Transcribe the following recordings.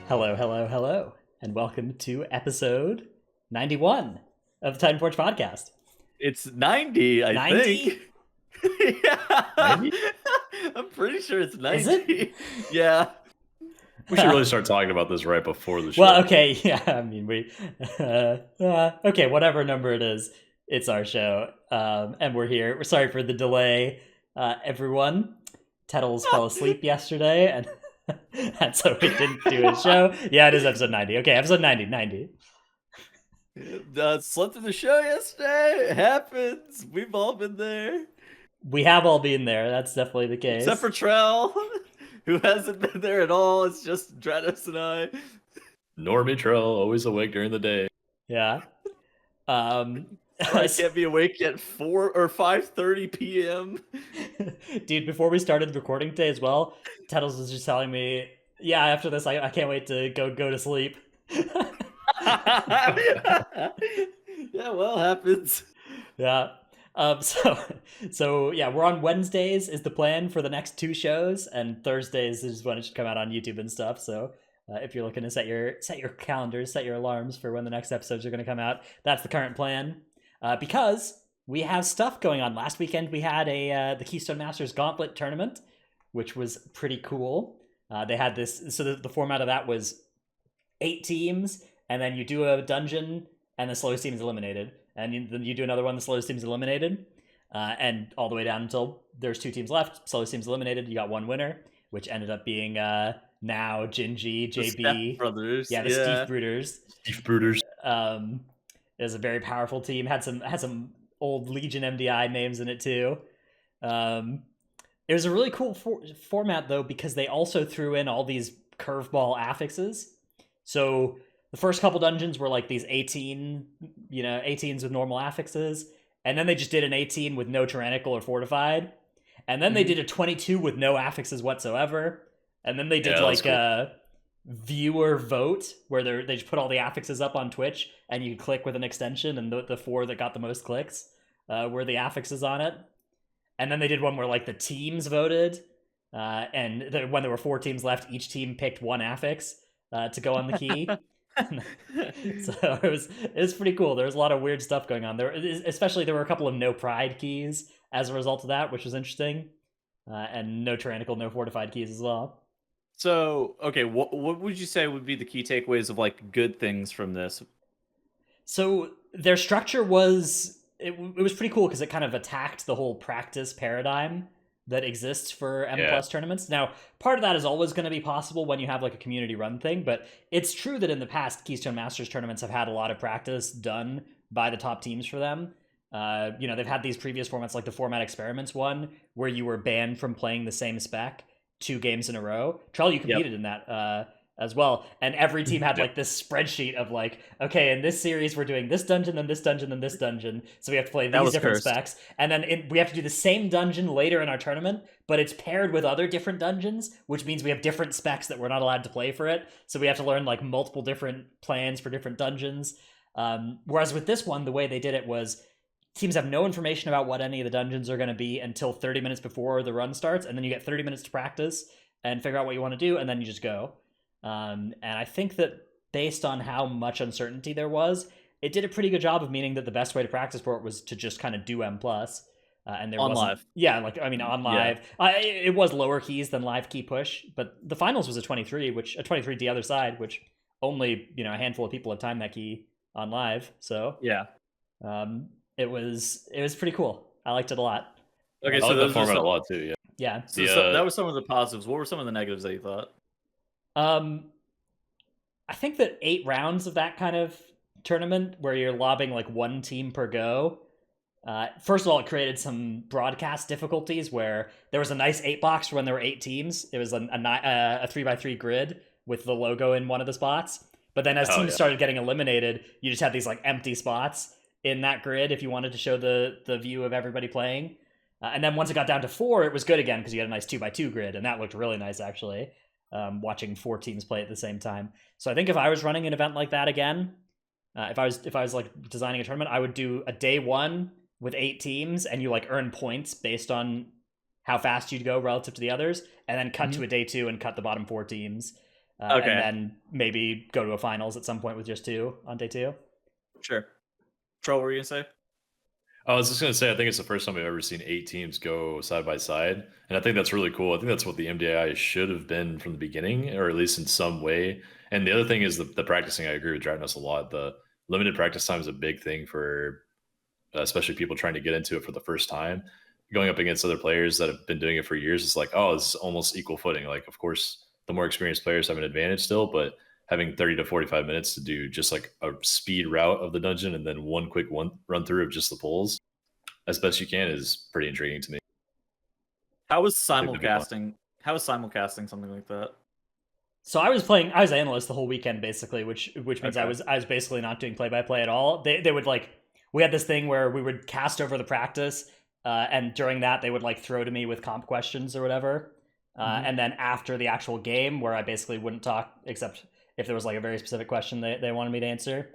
Hello, hello, hello, and welcome to episode 91 of the Titanforge podcast. It's 90, I 90? think. Yeah. 90? I'm pretty sure it's 90. Is it? Yeah. We should really start talking about this right before the show. Well, okay, yeah, I mean, okay, whatever number it is, it's our show, and we're here. We're sorry for the delay, everyone. Tettles fell asleep yesterday, and that's so we didn't do a show. Yeah, it is episode 90. Okay, episode 90. Slept through the show yesterday. It happens. We've all been there. We have all been there. That's definitely the case. Except for Trell, who hasn't been there at all. It's just Drados and I. Normie Trell, always awake during the day. Yeah. I can't be awake at 4 or 5:30 p.m. Dude, before we started recording today as well, Tettles was just telling me, yeah, after this, I can't wait to go to sleep. Yeah, well, happens. Yeah. So yeah, we're on Wednesdays is the plan for the next two shows, and Thursdays is when it should come out on YouTube and stuff. So if you're looking to set your calendars, set your alarms for when the next episodes are going to come out, that's the current plan. Because we have stuff going on. Last weekend we had the Keystone Masters Gauntlet tournament, which was pretty cool. They had this, so the format of that was 8 teams, and then you do a dungeon, and the slowest team is eliminated. And then you do another one, the slowest team is eliminated. And all the way down until there's 2 teams left, slowest team's eliminated, you got one winner, which ended up being now Gingy, JB. Step Brothers. Yeah, the Steve Brooders. Steve Brooders. It was a very powerful team. Had some old Legion MDI names in it too. It was a really cool format though, because they also threw in all these curveball affixes. So the first couple dungeons were like these 18s with normal affixes, and then they just did an 18 with no tyrannical or fortified, and then they did a 22 with no affixes whatsoever, and then they did a viewer vote where they just put all the affixes up on Twitch, and you click with an extension, and the 4 that got the most clicks were the affixes on it. And then they did one where like the teams voted, and when there were 4 teams left, each team picked one affix to go on the key. So it was pretty cool. There was a lot of weird stuff going on there, especially there were a couple of no pride keys as a result of that, which was interesting, and no tyrannical, no fortified keys as well. So, okay, what would you say would be the key takeaways of like good things from this? So their structure was it was pretty cool because it kind of attacked the whole practice paradigm that exists for M plus tournaments. Now, part of that is always going to be possible when you have like a community run thing, but it's true that in the past, Keystone Masters tournaments have had a lot of practice done by the top teams for them. They've had these previous formats like the Format Experiments one, where you were banned from playing the same spec 2 games in a row. Trell, you competed in that as well, and every team had like this spreadsheet of like, okay, in this series we're doing this dungeon, then this dungeon, then this dungeon, so we have to play these different specs, and then we have to do the same dungeon later in our tournament, but it's paired with other different dungeons, which means we have different specs that we're not allowed to play for it, so we have to learn like multiple different plans for different dungeons. Whereas with this one, the way they did it was teams have no information about what any of the dungeons are going to be until 30 minutes before the run starts, and then you get 30 minutes to practice and figure out what you want to do, and then you just go. And I think that based on how much uncertainty there was, it did a pretty good job of meaning that the best way to practice for it was to just kind of do M+. And there on wasn't, live. Yeah, on live. Yeah. It was lower keys than live key push, but the finals was a 23, which a 23 the other side, which only a handful of people have timed that key on live. So yeah, it was pretty cool. I liked it a lot. Okay, so the format a lot too. Yeah. Yeah. So that was some of the positives. What were some of the negatives that you thought? I think that 8 rounds of that kind of tournament where you're lobbing like 1 team per go. First of all, it created some broadcast difficulties where there was a nice 8 box when there were 8 teams. It was a 3x3 grid with the logo in one of the spots. But then as teams started getting eliminated, you just had these like empty spots in that grid if you wanted to show the view of everybody playing. And then once it got down to 4, it was good again because you had a nice 2x2 grid, and that looked really nice actually. Watching 4 teams play at the same time. So I think if I was running an event like that again, if I was like designing a tournament, I would do a day 1 with 8 teams, and you like earn points based on how fast you'd go relative to the others, and then cut to a day 2 and cut the bottom 4 teams. Okay. and then maybe go to a finals at some point with just 2 on day 2. Sure. Troll, what were you gonna say? I was just gonna say, I think it's the first time I've ever seen 8 teams go side by side, and I think that's really cool. I think that's what the MDI should have been from the beginning, or at least in some way. And the other thing is the practicing. I agree with Dratnos a lot. The limited practice time is a big thing for especially people trying to get into it for the first time. Going up against other players that have been doing it for years, it's like, oh, it's almost equal footing. Like, of course, the more experienced players have an advantage still, but having 30 to 45 minutes to do just like a speed route of the dungeon and then one quick run through of just the pulls as best you can is pretty intriguing to me. How was simulcasting? How was simulcasting something like that? So I was analyst the whole weekend basically, which means Okay. I was basically not doing play by play at all. They would like, we had this thing where we would cast over the practice, and during that they would like throw to me with comp questions or whatever, and then after the actual game, where I basically wouldn't talk except if there was like a very specific question they wanted me to answer.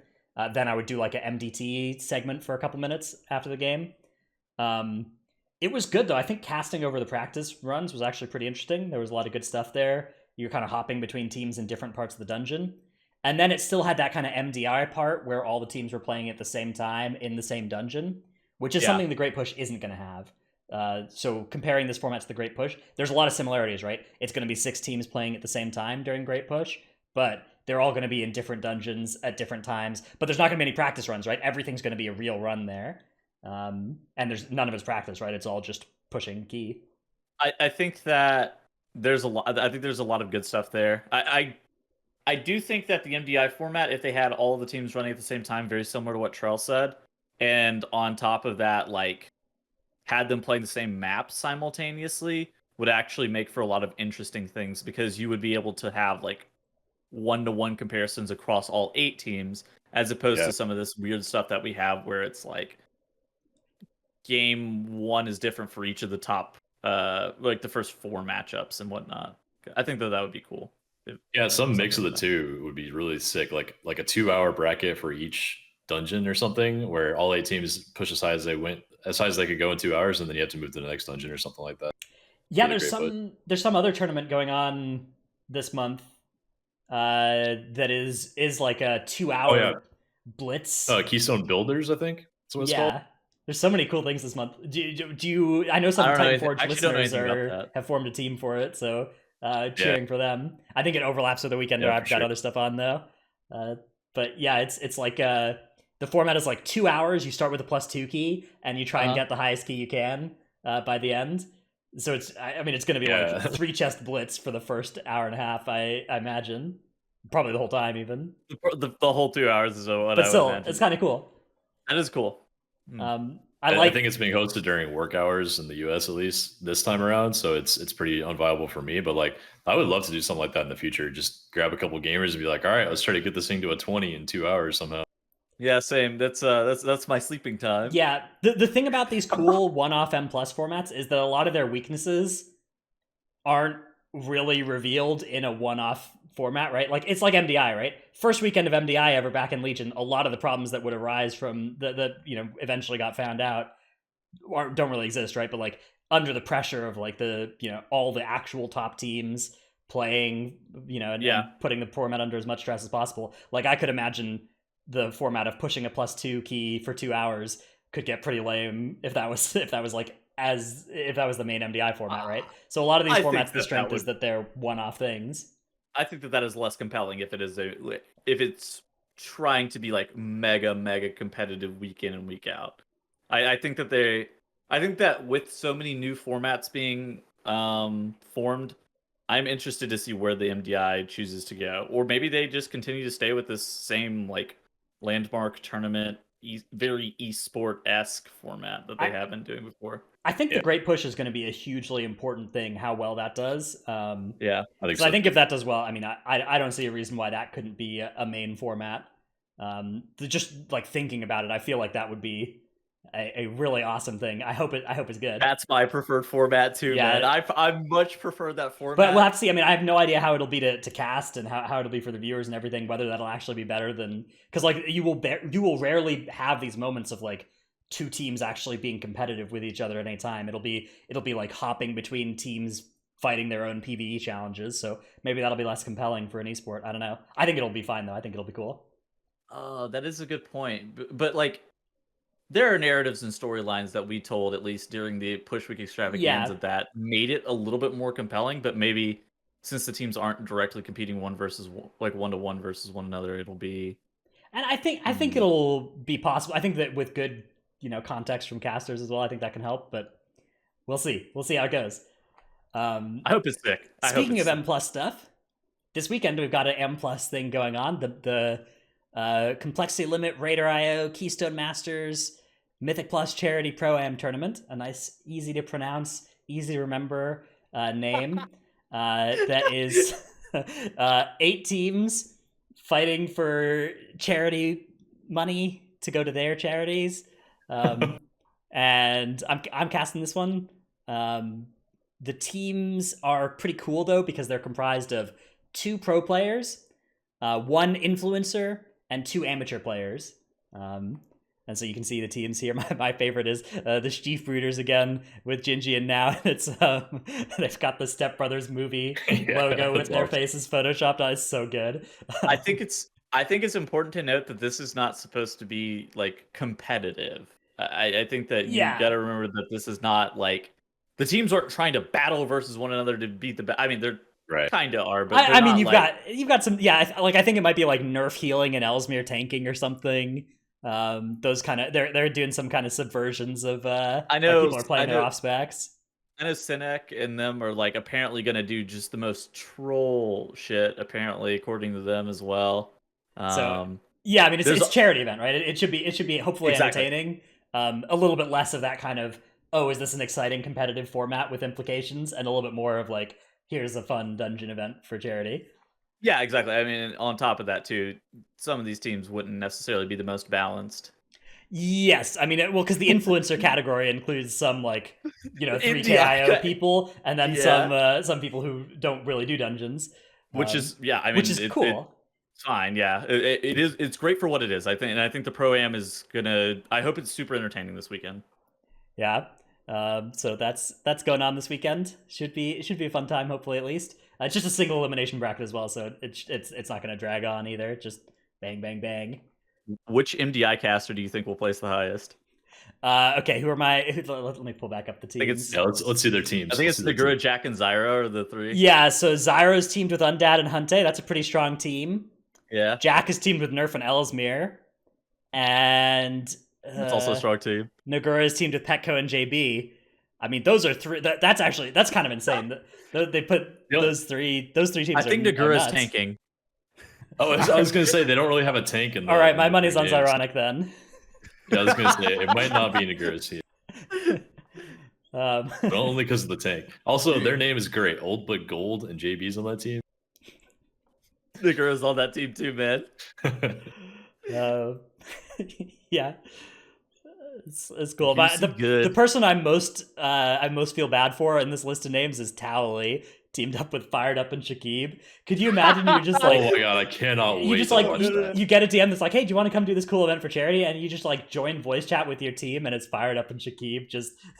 Then I would do like an MDT segment for a couple minutes after the game. It was good though. I think casting over the practice runs was actually pretty interesting. There was a lot of good stuff there. You're kind of hopping between teams in different parts of the dungeon. And then it still had that kind of MDI part where all the teams were playing at the same time in the same dungeon, which is something the Great Push isn't going to have. So comparing this format to the Great Push, there's a lot of similarities, right? It's going to be 6 teams playing at the same time during Great Push, but they're all going to be in different dungeons at different times. But there's not going to be any practice runs, right? Everything's going to be a real run there. And there's none of it's practice, right? It's all just pushing key. I think that there's a lot. I think there's a lot of good stuff there. I do think that the MDI format, if they had all of the teams running at the same time, very similar to what Trell said, and on top of that, like had them playing the same map simultaneously, would actually make for a lot of interesting things because you would be able to have like 1-to-1 comparisons across all 8 teams, as opposed to some of this weird stuff that we have where it's like game 1 is different for each of the top, like the first 4 matchups and whatnot. I think that would be cool. Some mix of the two would be really sick. Like a 2-hour bracket for each dungeon or something, where all 8 teams push as high as they could go in 2 hours, and then you have to move to the next dungeon or something like that. Yeah, really there's some other tournament going on this month that is like a 2-hour blitz. Keystone Builders, I think that's what it's called. There's so many cool things this month. Do you? I know some Titanforge listeners have formed a team for it, so cheering for them. I think it overlaps with the weekend where I've got other stuff on though. But yeah, it's like the format is like 2 hours. You start with a +2 key, and you try and get the highest key you can by the end. So it's going to be like 3 chest blitz for the first hour and a half. I imagine, probably the whole time even. The whole 2 hours is what. But still, it's kind of cool. That is cool. I think it's being hosted during work hours in the US at least this time around, so it's pretty unviable for me. But like, I would love to do something like that in the future. Just grab a couple gamers and be like, all right, let's try to get this thing to a 20 in 2 hours somehow. Yeah, same. That's my sleeping time. Yeah, the thing about these cool one-off M+ formats is that a lot of their weaknesses aren't really revealed in a one-off format, right? Like, it's like MDI, right? First weekend of MDI ever back in Legion, a lot of the problems that would arise from the eventually got found out don't really exist, right? But like under the pressure of like the all the actual top teams playing, and putting the format under as much stress as possible. Like, I could imagine the format of pushing a +2 key for 2 hours could get pretty lame if that was the main MDI format, right? So a lot of these formats, the strength is that they're one-off things. I think that is less compelling if it's trying to be like mega competitive week in and week out. I think that with so many new formats being formed, I'm interested to see where the MDI chooses to go, or maybe they just continue to stay with this same like landmark tournament, very esport-esque format that they have been doing before. I think the Great Push is going to be a hugely important thing, how well that does. I think so. I think if that does well, I don't see a reason why that couldn't be a main format. Just like thinking about it, I feel like that would be a really awesome thing. I hope it's good. That's my preferred format too, man. I much prefer that format. But we'll have to see. I have no idea how it'll be to cast and how it'll be for the viewers and everything. Whether that'll actually be better than, because like you will rarely have these moments of like 2 teams actually being competitive with each other at any time. It'll be like hopping between teams fighting their own PvE challenges. So maybe that'll be less compelling for an esport. I don't know. I think it'll be fine though. I think it'll be cool. That is a good point. But like, there are narratives and storylines that we told, at least during the Push Week extravaganza, that made it a little bit more compelling. But maybe since the teams aren't directly competing one to one versus one another, it'll be. And I think it'll be possible. I think that with good, context from casters as well, I think that can help. But we'll see. We'll see how it goes. I hope it's sick. Speaking of M+ stuff, this weekend we've got an M+ thing going on. The Complexity Limit Raider IO Keystone Masters Mythic Plus Charity Pro-Am Tournament. A nice, easy to pronounce, easy to remember name. That is 8 teams fighting for charity money to go to their charities. And I'm casting this one. The teams are pretty cool though, because they're comprised of 2 pro players, 1 influencer, and 2 amateur players. And so you can see the teams here. My favorite is the Stief Brooders again with Gingy, and now it's they've got the Step Brothers movie logo with their faces photoshopped on. It's so good. I think it's important to note that this is not supposed to be like competitive. I think that you got to remember that this is not like the teams aren't trying to battle versus one another to beat the. I mean, they're kind of are, but I mean, you've got some. Yeah, I think it might be like Nerf healing and Ellesmere tanking or something. Those kind of they're doing some kind of subversions of. I know people are playing their off specs. I know Sinek and them are like apparently going to do just the most troll shit. Apparently, according to them as well. So yeah, I mean, it's a charity event, right? It should be hopefully entertaining. A little bit less of that kind of, oh, is this an exciting competitive format with implications, and a little bit more of like, here's a fun dungeon event for charity. Yeah, exactly. I mean, on top of that too, some of these teams wouldn't necessarily be the most balanced. Yes, I mean, because the influencer category includes some 3K IO people, and then some people who don't really do dungeons, which is cool. It's fine, yeah. It is. It's great for what it is. I think the Pro-Am is gonna. I hope it's super entertaining this weekend. Yeah. So that's going on this weekend. Should be a fun time, hopefully at least. It's just a single elimination bracket as well, so it's not going to drag on either. Just bang bang bang. Which MDI caster do you think will place the highest? Okay, who are my? Let me pull back up the teams. Let's see their teams. I think it's Nagura, Jack, and Zyro are the 3. Yeah, so Zyro's teamed with Undead and Hunte. That's a pretty strong team. Yeah. Jack is teamed with Nerf and Ellesmere, and that's also a strong team. Nagura is teamed with Petco and JB. I mean, those are 3. That's kind of insane. They put those three teams. I think Nagura's tanking. Oh, I was going to say they don't really have a tank in there. All right, my money's on Zyronic then. Yeah, I was going to say it might not be Nagura's here. But only because of the tank. Also, their name is great. Old but Gold, and JB's on that team. Nagura's on that team too, man. Yeah. It's cool. But the person I most feel bad for in this list of names is Towley, teamed up with Fired Up and Shakib. Could you imagine you just like, oh my god, I cannot wait. You get a DM that's like, hey, do you want to come do this cool event for charity? And you just like join voice chat with your team, and it's Fired Up and Shakib.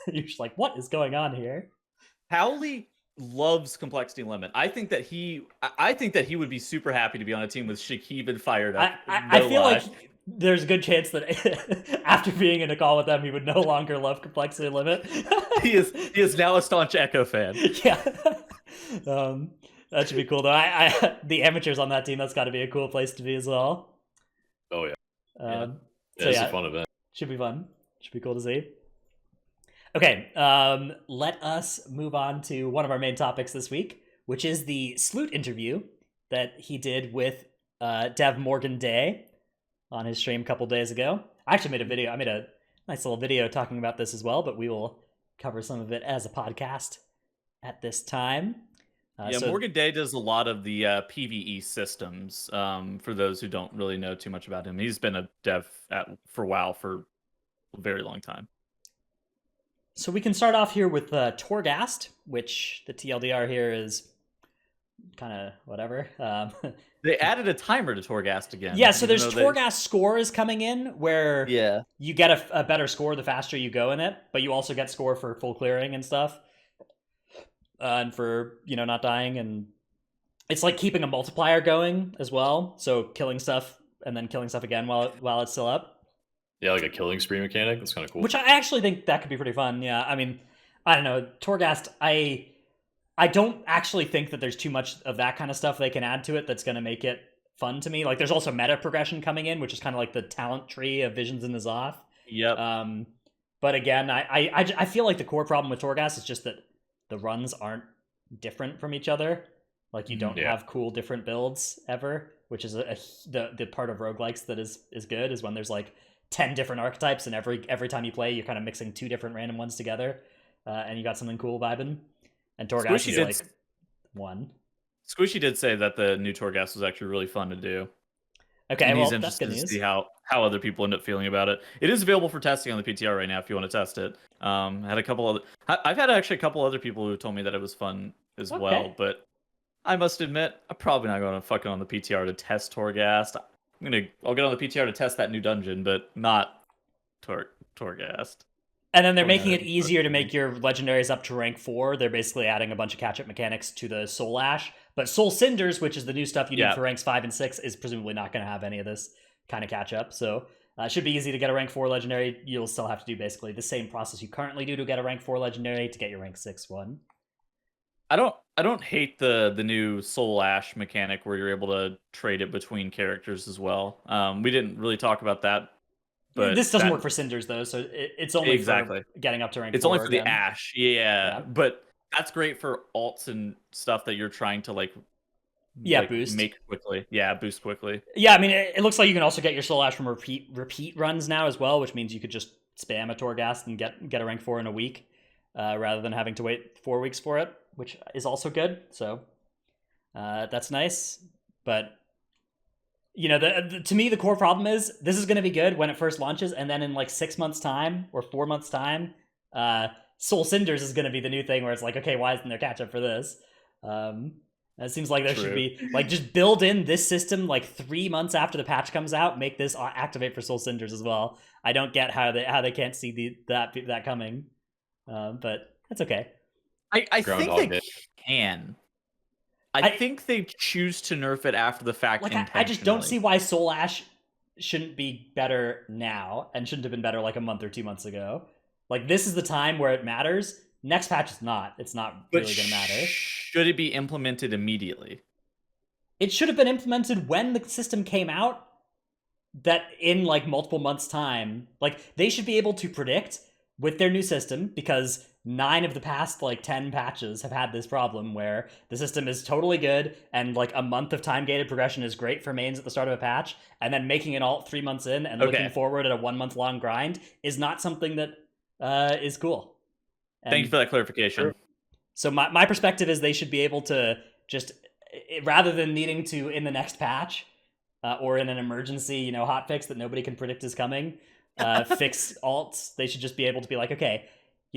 You're just like, what is going on here? Howley loves Complexity Limit. I think that he would be super happy to be on a team with Shakib and Fired Up. I feel like there's a good chance that after being in a call with them, he would no longer love Complexity Limit. He is now a staunch Echo fan. Yeah. That should be cool though. The amateurs on that team, that's got to be a cool place to be as well. Oh yeah. It's a fun event. Should be fun. Should be cool to see. Okay, let us move on to one of our main topics this week, which is the Sloot interview that he did with Dev Morgan Day on his stream a couple days ago. I actually made a video. I made a nice little video talking about this as well, but we will cover some of it as a podcast at this time. Morgan Day does a lot of the PvE systems. For those who don't really know too much about him, he's been a dev for WoW for a very long time. So we can start off here with Torghast, which the TLDR here is kind of whatever. They added a timer to Torghast again. Yeah, so there's Torghast scores coming in where you get a better score the faster you go in it, but you also get score for full clearing and stuff. and for not dying, and it's like keeping a multiplier going as well. So killing stuff and then killing stuff again while it's still up. Yeah, like a killing spree mechanic. That's kind of cool. Which I actually think that could be pretty fun. Yeah, I mean, I don't know, Torghast. I don't actually think that there's too much of that kind of stuff they can add to it that's going to make it fun to me. Like, there's also meta progression coming in, which is kind of like the talent tree of Visions and N'Zoth. Yep. But again, I feel like the core problem with Torghast is just that the runs aren't different from each other. Like, you don't have cool different builds ever, which is the part of roguelikes that is good, is when there's like 10 different archetypes, and every time you play, you're kind of mixing 2 different random ones together, and you got something cool vibing. And Torghast is like one. Squishy did say that the new Torghast was actually really fun to do. Okay, and well, he's interested that's good to news. see how other people end up feeling about it. It is available for testing on the PTR right now if you want to test it. I've had actually a couple other people who told me that it was fun as well, but I must admit, I'm probably not going to fucking on the PTR to test Torghast. I'll get on the PTR to test that new dungeon, but not Torghast. And then they're making it easier to make your legendaries up to rank 4. They're basically adding a bunch of catch-up mechanics to the Soul Ash. But Soul Cinders, which is the new stuff you need for ranks 5 and 6, is presumably not going to have any of this kind of catch-up. So it should be easy to get a rank 4 legendary. You'll still have to do basically the same process you currently do to get a rank 4 legendary to get your rank 6 one. I don't hate the new Soul Ash mechanic where you're able to trade it between characters as well. We didn't really talk about that. But this doesn't work for Cinders, though, so it's only for getting up to rank 4. It's only for the Ash, yeah. But that's great for alts and stuff that you're trying to, boost. Make quickly. Yeah, boost quickly. Yeah, I mean, it looks like you can also get your Soul Ash from repeat runs now as well, which means you could just spam a Torghast and get a rank 4 in a week, rather than having to wait 4 weeks for it, which is also good. So that's nice. But to me, the core problem is this is going to be good when it first launches, and then in like 6 months' time or 4 months' time, Soul Cinders is going to be the new thing where it's like, okay, why isn't there catch up for this? It seems like there should be like just build in this system like 3 months after the patch comes out, make this activate for Soul Cinders as well. I don't get how they can't see that coming, but that's okay. I think they can. I think they choose to nerf it after the fact. Like, I just don't see why Soul Ash shouldn't be better now and shouldn't have been better like a month or 2 months ago. Like, this is the time where it matters. Next patch is not. It's not really going to matter. Should it be implemented immediately? It should have been implemented when the system came out. That in like multiple months' time, like they should be able to predict with their new system, because 9 of the past like 10 patches have had this problem where the system is totally good and like a month of time-gated progression is great for mains at the start of a patch, and then making an alt 3 months in and looking forward at a 1 month long grind is not something that is cool. Thank you for that clarification. So my perspective is they should be able to just, rather than needing to in the next patch or in an emergency hotfix that nobody can predict is coming, fix alts, they should just be able to be like, okay,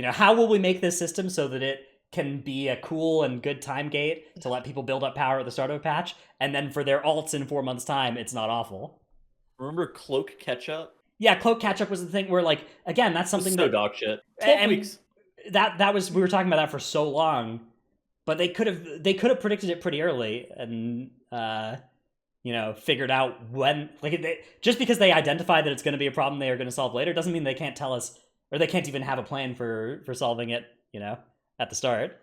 how will we make this system so that it can be a cool and good time gate to let people build up power at the start of a patch, and then for their alts in 4 months' time, it's not awful. Remember Cloak Catch-Up? Yeah, Cloak Catch-Up was the thing where, like, again, that's something that dog shit. 12 weeks. That was, we were talking about that for so long, but they could have predicted it pretty early and figured out when, like, just because they identify that it's going to be a problem they are going to solve later doesn't mean they can't tell us, or they can't even have a plan for solving it, at the start.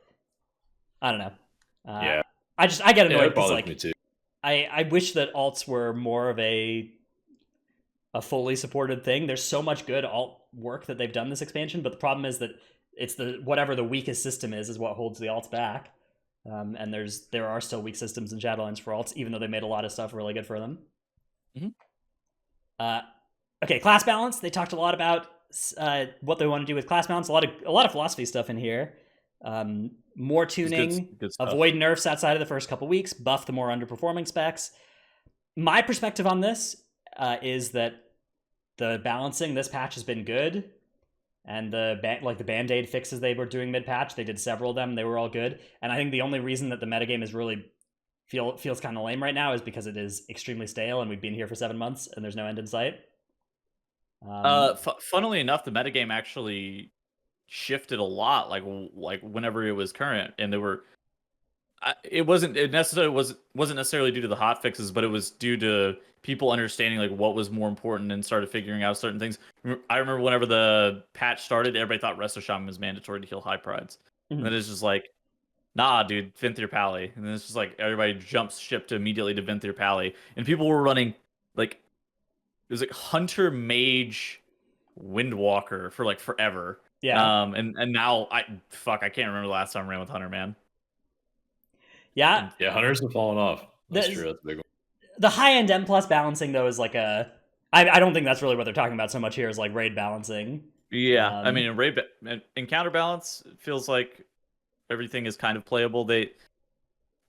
I don't know. Yeah. I get annoyed because, like, me too. I wish that alts were more of a fully supported thing. There's so much good alt work that they've done this expansion, but the problem is that it's whatever the weakest system is what holds the alts back. And there are still weak systems in Shadowlands for alts, even though they made a lot of stuff really good for them. Mm-hmm. Okay, class balance. They talked a lot about what they want to do with class balance. A lot of philosophy stuff in here. More tuning, good avoid nerfs outside of the first couple weeks, buff the more underperforming specs. My perspective on this is that the balancing this patch has been good, and the Band-Aid fixes they were doing mid-patch, they did several of them, they were all good. And I think the only reason that the metagame is really feels kind of lame right now is because it is extremely stale, and we've been here for 7 months, and there's no end in sight. Funnily enough, the metagame actually shifted a lot, like whenever it was current, and it wasn't necessarily due to the hot fixes, but it was due to people understanding like what was more important and started figuring out certain things. I remember whenever the patch started, everybody thought Resto Shaman was mandatory to heal high prides, and then it's just like, nah, dude, Venthyr Pally, and then it's just like everybody jumps ship to immediately to Venthyr Pally, and people were running like it was like Hunter Mage Windwalker for like forever. Yeah. And now I can't remember the last time I ran with Hunter, man. Yeah. Yeah, Hunters have fallen off. That's true. That's a big one. The high end M plus balancing though is like I don't think that's really what they're talking about so much here is like raid balancing. Yeah, I mean in counterbalance, it feels like everything is kind of playable.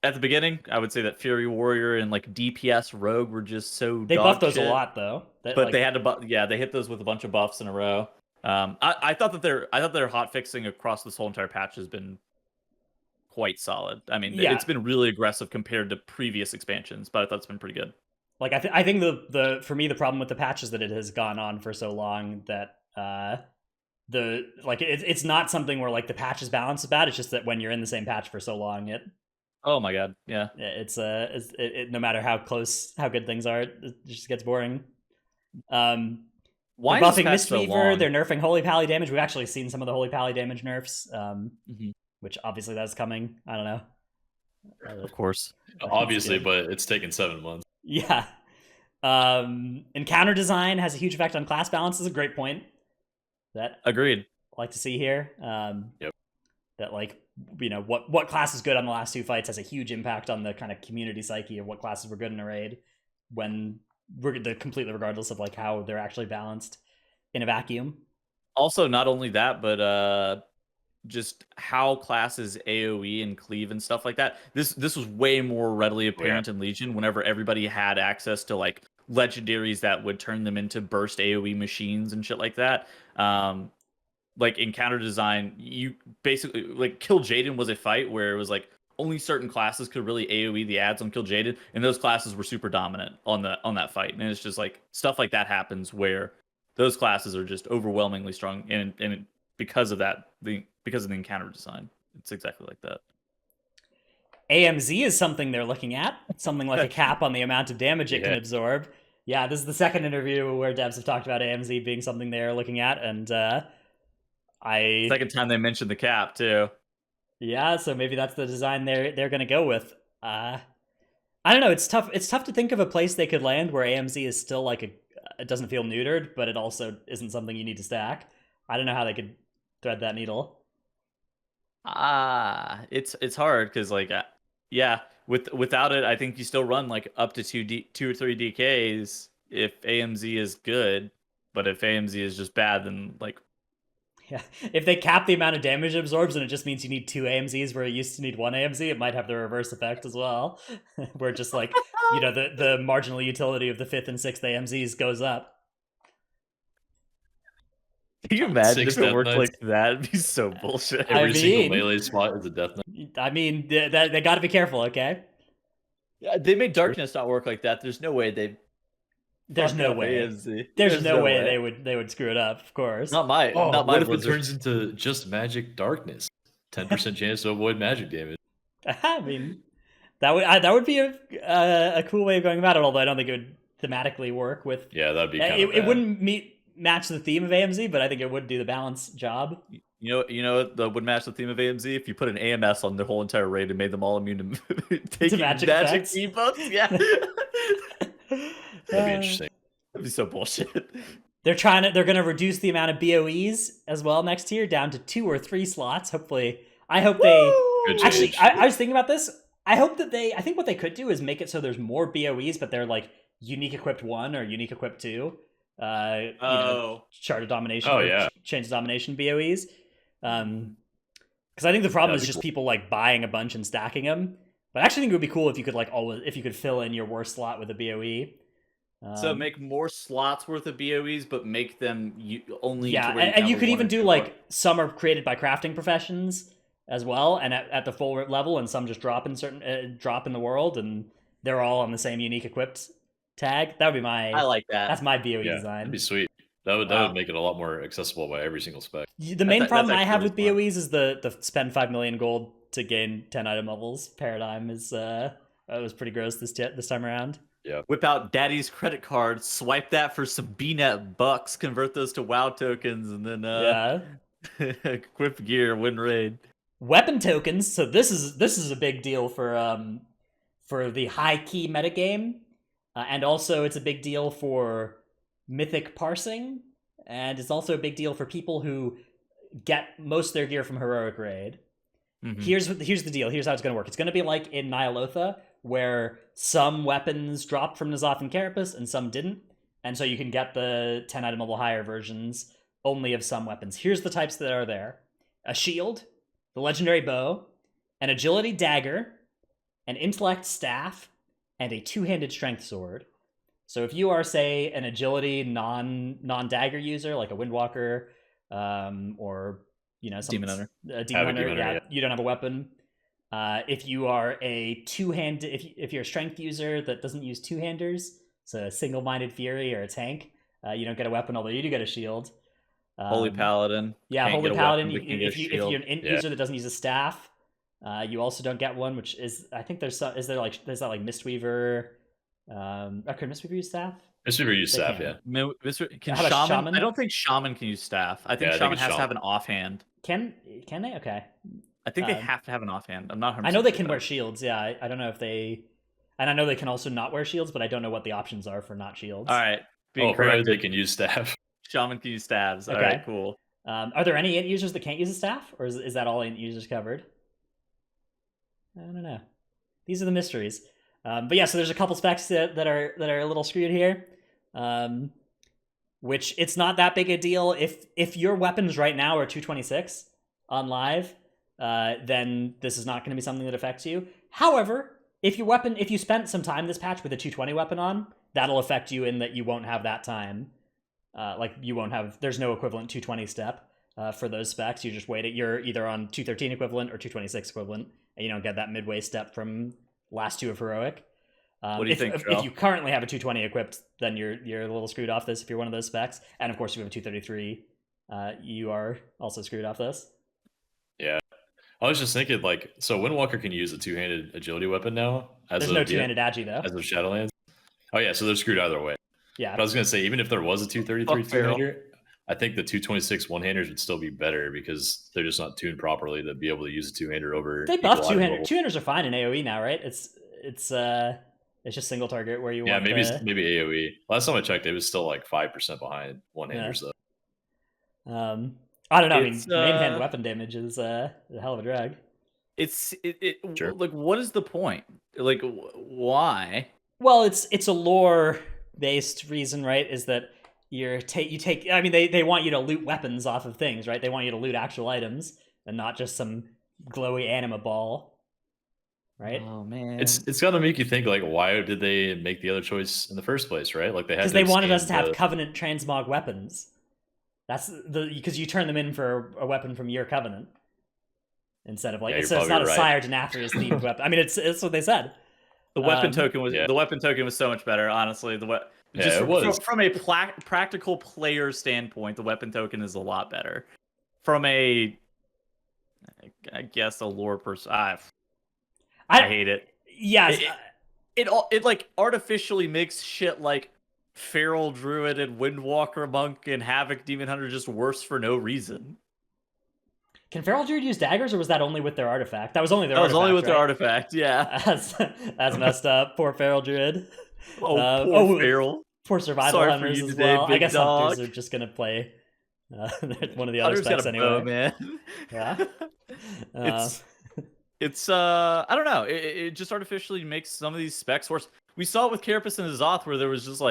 At the beginning, I would say that Fury Warrior and like DPS Rogue were just so they buffed those a lot though. But they had to they hit those with a bunch of buffs in a row. I thought that their hot fixing across this whole entire patch has been quite solid. I mean, it's been really aggressive compared to previous expansions, but I thought it's been pretty good. Like I think the for me the problem with the patch is that it has gone on for so long that it's not something where like the patch is balanced bad. It's just that when you're in the same patch for so long, oh my god, yeah, it's no matter how good things are, it just gets boring. Why they're buffing Mistweaver, so they're nerfing Holy Pally damage. We've actually seen some of the Holy Pally damage nerfs, which obviously that's coming. I don't know. Of course. Obviously, but it's taken 7 months. Yeah. Encounter design has a huge effect on class balance is a great point. That agreed. I like to see here. Yep. That like, you know, what class is good on the last 2 fights has a huge impact on the kind of community psyche of what classes were good in a raid when they're completely regardless of like how they're actually balanced in a vacuum. Also, not only that, but just how classes AoE and cleave and stuff like that. This was way more readily apparent in Legion whenever everybody had access to like legendaries that would turn them into burst AoE machines and shit like that. Like in counter design, you basically like Kill Jaden was a fight where it was like only certain classes could really AoE the ads on Kill Jaden, and those classes were super dominant on that fight. And it's just like stuff like that happens where those classes are just overwhelmingly strong, and because of that, because of the encounter design, it's exactly like that. AMZ is something they're looking at, something like a cap on the amount of damage it can absorb. Yeah, this is the second interview where devs have talked about AMZ being something they're looking at, and second time they mentioned the cap too. Yeah, so maybe that's the design they're going to go with. I don't know. It's tough. It's tough to think of a place they could land where AMZ is still like it doesn't feel neutered, but it also isn't something you need to stack. I don't know how they could thread that needle. It's hard because like without it, I think you still run like up to 2 or 3 DKs if AMZ is good, but if AMZ is just bad, then like. Yeah, if they cap the amount of damage it absorbs and it just means you need 2 AMZs where you used to need 1 AMZ, it might have the reverse effect as well. Where just like, you know, the marginal utility of the 5th and 6th AMZs goes up. Can you imagine if it worked like that? It'd be so bullshit. Every single melee spot is a death knight. I mean, they gotta be careful, okay? Yeah, they made Darkness not work like that. There's no way they... There's no way. There's no way they would screw it up. Of course. Not my. What if it turns into just magic darkness? 10% chance to avoid magic damage. I mean, that would be a cool way of going about it. Although I don't think it would thematically work with. Yeah, that'd be. It wouldn't match the theme of AMZ, but I think it would do the balance job. You know that would match the theme of AMZ if you put an AMS on the whole entire raid and made them all immune to taking magic debuffs. Yeah. That'd be interesting. That'd be so bullshit. They're gonna reduce the amount of BOEs as well next year down to 2 or 3 slots. Hopefully, I hope they actually. I was thinking about this. I think what they could do is make it so there's more BOEs, but they're like unique equipped 1 or unique equipped 2. Shard of Domination. Change of Domination BOEs. Because I think the problem is just people like buying a bunch and stacking them. But I actually think it would be cool if you could fill in your worst slot with a BOE. So make more slots worth of BOEs, but make them only. Yeah, and you could even do like some are created by crafting professions as well, and at the full level, and some just drop in the world, and they're all on the same unique equipped tag. That would be my. I like that. That's my BOE design. That'd be sweet. That would Wow. make it a lot more accessible by every single spec. The main problem I have with really smart. BOEs is the spend 5 million gold to gain 10 item levels paradigm is was pretty gross this time around. Yeah. Whip out daddy's credit card, swipe that for some BNet bucks, convert those to WoW tokens, and then equip gear, win raid. Weapon tokens. So this is a big deal for the high key metagame, and also it's a big deal for mythic parsing, and it's also a big deal for people who get most of their gear from heroic raid. Mm-hmm. Here's the deal. Here's how it's going to work. It's going to be like in Nyalotha, where some weapons dropped from N'Zoth and Carapace and some didn't, and so you can get the 10 item level higher versions only of some weapons. Here's the types that are there: a shield, the legendary bow, an agility dagger, an intellect staff, and a two-handed strength sword. So if you are, say, an agility non-dagger user, like a Windwalker, or Demon Hunter, yeah, you don't have a weapon. If you are a two-handed, if you're a strength user that doesn't use two-handers, so a single-minded fury or a tank, you don't get a weapon, although you do get a shield. Holy Paladin. Yeah, Holy Paladin. If you're an int user that doesn't use a staff, you also don't get one. Which is, I think there's that like Mistweaver. Could Mistweaver use staff? Mistweaver use staff, yeah. Can Shaman? I don't think Shaman can use staff. I think Shaman has to have an offhand. Can they? Okay. I think they have to have an offhand. I'm not 100%. I know they can wear shields. Yeah, I don't know if they, and I know they can also not wear shields, but I don't know what the options are for not shields. All right. They can use staff. Shaman can use staves. Okay. All right, cool. Are there any int users that can't use a staff, or is that all int users covered? I don't know. These are the mysteries. But yeah, so there's a couple specs that are a little screwed here. Which it's not that big a deal. If your weapons right now are 226 on live, then this is not going to be something that affects you. However, if you spent some time this patch with a 220 weapon on, that'll affect you in that you won't have that time. There's no equivalent 220 step for those specs. You just wait it. You're either on 213 equivalent or 226 equivalent, and you don't get that midway step from last two of heroic. What do you think, if you currently have a 220 equipped, then you're a little screwed off this if you're one of those specs. And of course, if you have a 233, you are also screwed off this. Yeah. I was just thinking, so Windwalker can use a two-handed agility weapon now. There's no two-handed agi, though. As of Shadowlands. Oh, yeah, so they're screwed either way. Yeah. But I was going to say, even if there was a 233 two-hander, I think the 226 one-handers would still be better because they're just not tuned properly to be able to use a two-hander over... They buff two-handers. Two-handers are fine in AoE now, right? It's just single target where you want. Yeah, maybe AoE. Last time I checked, it was still 5% behind one-handers, though. I don't know. Main hand weapon damage is a hell of a drag. Sure. What is the point? Why? Well, it's a lore-based reason, right? Is that you take? I mean, they want you to loot weapons off of things, right? They want you to loot actual items and not just some glowy anima ball, right? Oh man, it's got to make you think why did they make the other choice in the first place, right? They had because they wanted us to have Covenant transmog weapons. That's because you turn them in for a weapon from your Covenant instead of it's not a Sire Denathrius themed weapon. I mean, it's what they said. The weapon token was so much better, honestly. From a practical player standpoint, the weapon token is a lot better. From a, I guess, a lore person, I hate it. Yes, it artificially makes shit like Feral Druid and Windwalker Monk and Havoc Demon Hunter just worse for no reason. Can Feral Druid use daggers, or was that only with their artifact? That was only their artifact. That was only with their artifact, yeah. That's messed up. Poor Feral Druid. Poor Feral. Poor Survival Hunters as well. I guess Hunters are just going to play one of the other specs anyway. Bow, man. Yeah. It's I don't know. It just artificially makes some of these specs worse. We saw it with Carapace and N'Zoth where there was just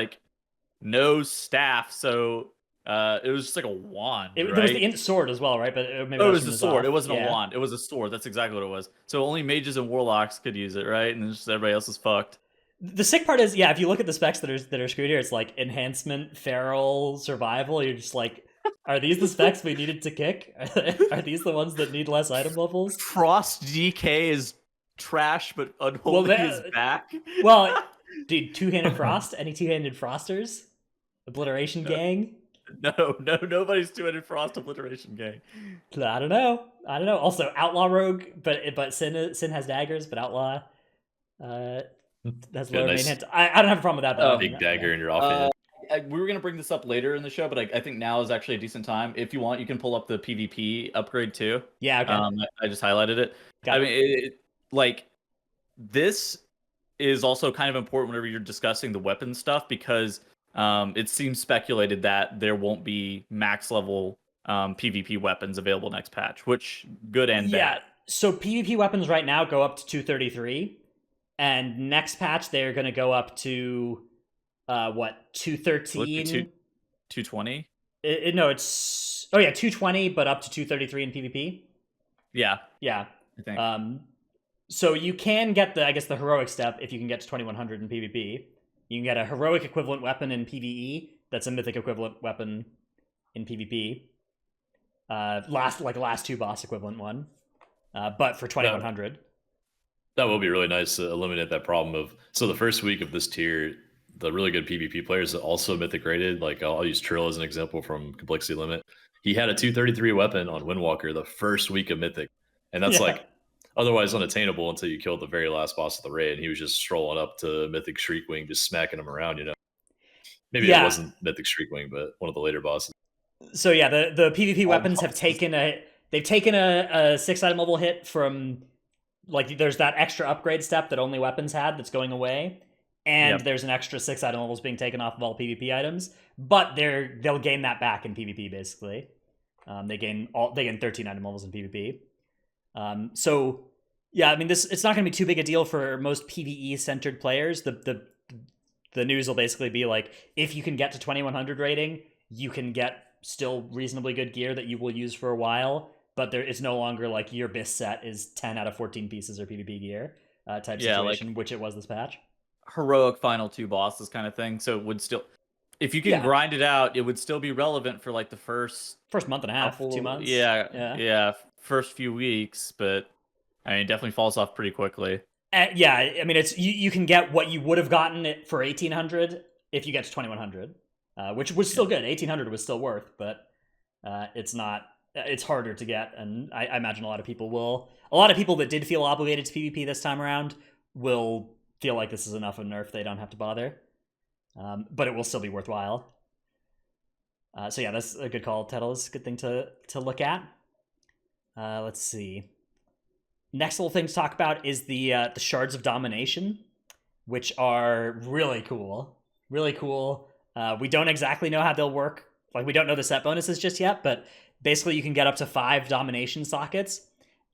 no staff, so it was just a wand. There was the int sword as well, right? But maybe it was a sword. It wasn't a wand. It was a sword. That's exactly what it was. So only mages and warlocks could use it, right? And just everybody else is fucked. The sick part is, if you look at the specs that are screwed here, it's enhancement, feral, survival. You're just are these the specs we needed to kick? Are these the ones that need less item levels? Frost DK is trash, but Unholy is back. Well, dude, two-handed frost? Any two-handed frosters? Obliteration gang? No, nobody's doing it Frost Obliteration gang. I don't know. Also, Outlaw Rogue, but Sin has daggers, but Outlaw has lower main hit. I don't have a problem with that though. Big dagger in your offhand. We were gonna bring this up later in the show, but I think now is actually a decent time. If you want, you can pull up the PvP upgrade too. Yeah, okay. I just highlighted it. I mean, like this is also kind of important whenever you're discussing the weapon stuff because it seems speculated that there won't be max level PvP weapons available next patch, which good and bad. So PvP weapons right now go up to 233, and next patch they're going to go up to 213? 220? No, it's 220, but up to 233 in PvP. Yeah, I think. So you can get the heroic step if you can get to 2100 in PvP. You can get a heroic equivalent weapon in PvE. That's a mythic equivalent weapon in PvP. Last two boss equivalent one. But for 2100. That will be really nice to eliminate that problem of. So the first week of this tier, the really good PvP players also mythic rated. Like I'll use Trill as an example from Complexity Limit. He had a 233 weapon on Windwalker the first week of mythic, and that's like otherwise unattainable until you killed the very last boss of the raid. And he was just strolling up to Mythic Shriekwing, just smacking him around. Maybe it wasn't Mythic Shriekwing, but one of the later bosses. So yeah, the PvP weapons have taken a 6-item level hit from. Like, there's that extra upgrade step that only weapons had that's going away, and there's an extra 6-item levels being taken off of all PvP items. But they'll gain that back in PvP basically. They gain 13 item levels in PvP. So yeah, I mean it's not going to be too big a deal for most PvE centered players. The news will basically be like, if you can get to 2100 rating, you can get still reasonably good gear that you will use for a while. But it's no longer like your BIS set is 10 out of 14 pieces or PvP gear type situation, which it was this patch. Heroic final two bosses kind of thing. So it would still, if you can grind it out, it would still be relevant for like the first month and a half, 2 months. Yeah, first few weeks. But I mean, it definitely falls off pretty quickly. Yeah, I mean, it's you can get what you would have gotten it for 1800 if you get to 2100, which was still good. 1800 was still worth, but it's not. It's harder to get, and I imagine a lot of people that did feel obligated to PvP this time around will feel like this is enough of a nerf, they don't have to bother. But it will still be worthwhile. So yeah, that's a good call, Tettles. Good thing to look at. Let's see. Next little thing to talk about is the Shards of Domination, which are really cool. Really cool. We don't exactly know how they'll work. Like, we don't know the set bonuses just yet, but basically you can get up to 5 domination sockets,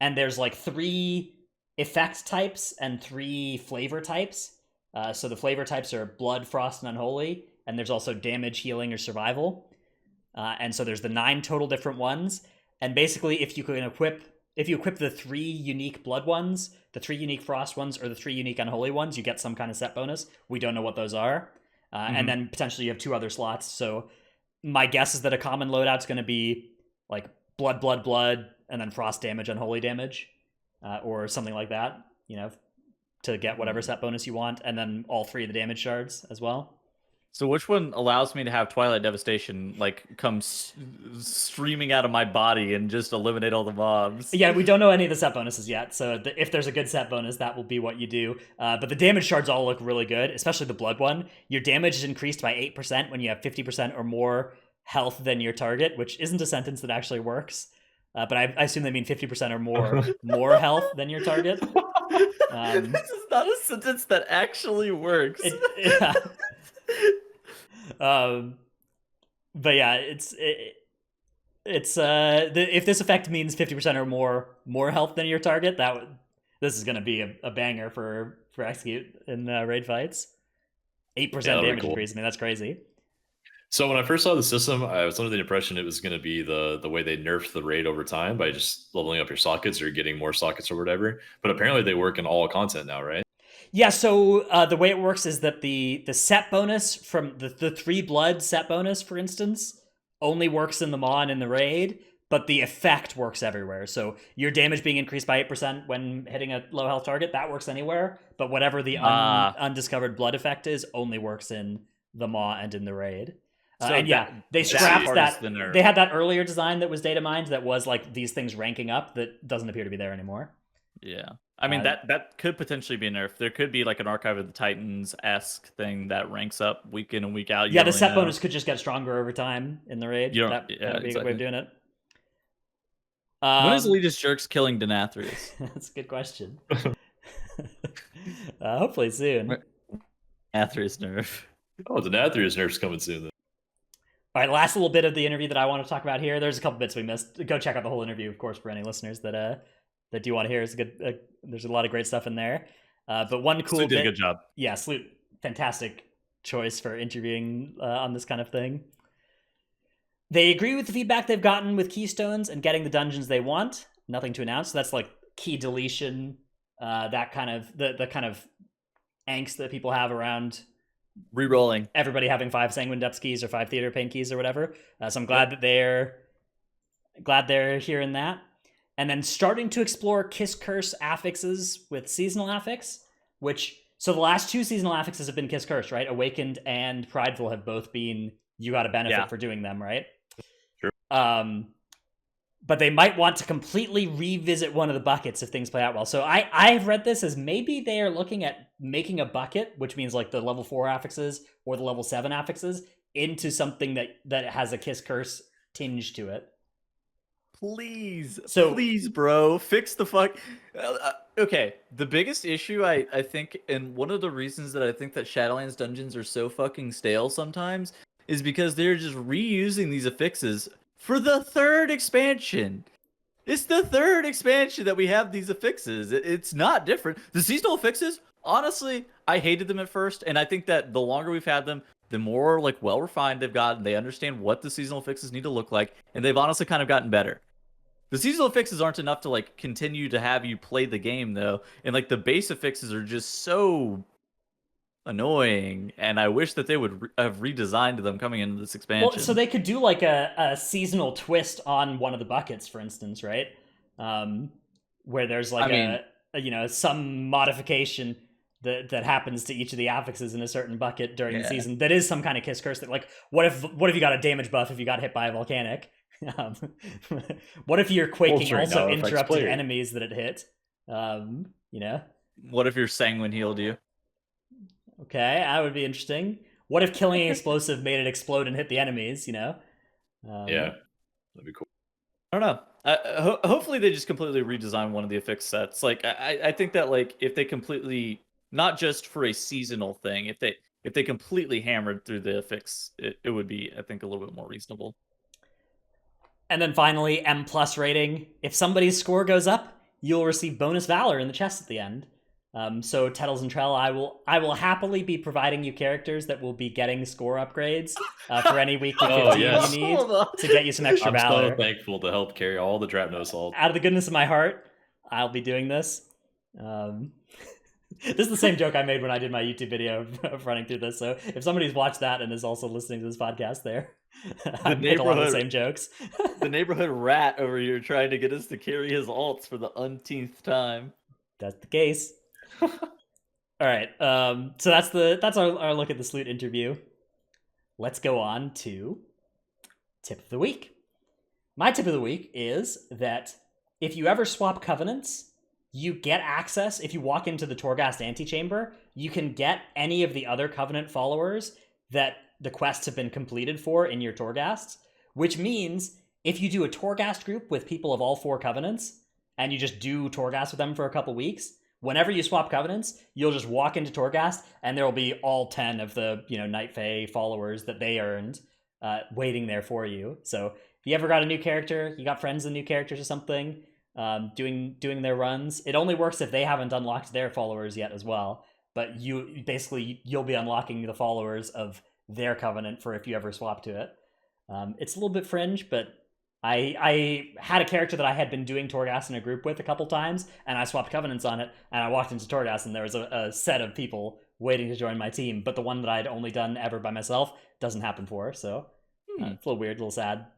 and there's like 3 effect types and 3 flavor types. So the flavor types are Blood, Frost, and Unholy, and there's also Damage, Healing, or Survival. And so there's the 9 total different ones. And basically, if you equip the 3 unique Blood ones, the 3 unique Frost ones, or the 3 unique Unholy ones, you get some kind of set bonus. We don't know what those are. And then potentially you have 2 other slots. So my guess is that a common loadout's going to be like Blood, Blood, Blood, and then Frost damage, Unholy damage, or something like that, to get whatever set bonus you want, and then all 3 of the damage shards as well. So which one allows me to have Twilight Devastation come streaming out of my body and just eliminate all the mobs? Yeah, we don't know any of the set bonuses yet, so if there's a good set bonus, that will be what you do. But the damage shards all look really good, especially the Blood one. Your damage is increased by 8% when you have 50% or more health than your target, which isn't a sentence that actually works. But I assume they mean 50% or more health than your target. This is not a sentence that actually works. But yeah, it's if this effect means 50% or more health than your target, this is going to be a banger for execute in raid fights. 8% damage increase. I mean, that's crazy. So when I first saw the system, I was under the impression it was going to be the way they nerfed the raid over time by just leveling up your sockets or getting more sockets or whatever. But apparently they work in all content now, right? Yeah, so the way it works is that the set bonus from the 3 blood set bonus, for instance, only works in the Maw and in the raid, but the effect works everywhere. So your damage being increased by 8% when hitting a low health target, that works anywhere. But whatever the undiscovered blood effect is, only works in the Maw and in the raid. And yeah, they scrapped that. They had that earlier design that was data mined that was like these things ranking up that doesn't appear to be there anymore. Yeah. I mean, that could potentially be a nerf. There could be like an Archive of the Titans-esque thing that ranks up week in and week out. Yeah, the set bonus could just get stronger over time in the raid. That would be a good way of doing it. When is Elitist Jerks killing Denathrius? That's a good question. Hopefully soon. Denathrius nerf. Oh, Denathrius nerf's coming soon. Then. All right, last little bit of the interview that I want to talk about here. There's a couple bits we missed. Go check out the whole interview, of course, for any listeners that do want to hear. It's good. There's a lot of great stuff in there. But one cool Sloot did bit, a good job. Yeah, Sloot, fantastic choice for interviewing on this kind of thing. They agree with the feedback they've gotten with Keystones and getting the dungeons they want. Nothing to announce. So that's like key deletion, that kind of the kind of angst that people have around re-rolling. Everybody having 5 Sanguine Depths keys or 5 Theater Pain keys or whatever. So I'm glad that they're hearing that. And then starting to explore Kiss Curse affixes with seasonal affix, so the last 2 seasonal affixes have been Kiss Curse, right? Awakened and Prideful have both been, you got a benefit for doing them, right? Sure. But they might want to completely revisit one of the buckets if things play out well. So I've read this as maybe they are looking at making a bucket, which means like the level 4 affixes or the level 7 affixes, into something that has a Kiss Curse tinge to it. Please, bro, fix the fuck. Okay, the biggest issue I think, and one of the reasons that I think that Shadowlands dungeons are so fucking stale sometimes, is because they're just reusing these affixes for the 3rd expansion. It's the 3rd expansion that we have these affixes. It's not different. The seasonal affixes, honestly, I hated them at first, and I think that the longer we've had them, the more like well refined they've gotten. They understand what the seasonal affixes need to look like, and they've honestly kind of gotten better. The seasonal affixes aren't enough to like continue to have you play the game though, and like the base affixes are just so annoying, and I wish that they would have redesigned them coming into this expansion. Well, so they could do like a seasonal twist on one of the buckets, for instance, right? Where there's like some modification that happens to each of the affixes in a certain bucket during the season. That is some kind of Kiss Curse. That like, what if you got a damage buff if you got hit by a volcanic? What if your quaking also interrupted enemies that it hit? What if your sanguine healed you? Okay, that would be interesting. What if killing an explosive made it explode and hit the enemies? Yeah, that'd be cool. I don't know. Hopefully they just completely redesign one of the affix sets. Like I think that like if they completely, not just for a seasonal thing, if they completely hammered through the affix, it would be, I think, a little bit more reasonable. And then finally, M+ rating. If somebody's score goes up, you'll receive bonus valor in the chest at the end. So Tettles and Trell, I will happily be providing you characters that will be getting score upgrades for any weekly 15 you need to get you some extra valor. I'm so thankful to help carry all the Drapno Assault. Out of the goodness of my heart, I'll be doing this. This is the same joke I made when I did my YouTube video of running through this. So if somebody's watched that and is also listening to this podcast there, I made a lot of the same jokes. The neighborhood rat over here trying to get us to carry his alts for the umpteenth time. That's the case. All right. So that's our look at the Sloot interview. Let's go on to tip of the week. My tip of the week is that if you ever swap covenants, you get access. If you walk into the Torghast antechamber, you can get any of the other Covenant followers that the quests have been completed for in your Torghasts, which means if you do a Torghast group with people of all 4 Covenants, and you just do Torghast with them for a couple weeks, whenever you swap Covenants, you'll just walk into Torghast, and there will be all 10 of the Night Fae followers that they earned waiting there for you. So if you ever got a new character, you got friends and new characters or something, doing their runs, it only works if they haven't unlocked their followers yet as well. But you'll be unlocking the followers of their Covenant for if you ever swap to it. It's a little bit fringe, but I had a character that I had been doing Torghast in a group with a couple times, and I swapped Covenants on it, and I walked into Torghast, and there was a set of people waiting to join my team, but the one that I'd only done ever by myself doesn't happen for, so it's a little weird, a little sad,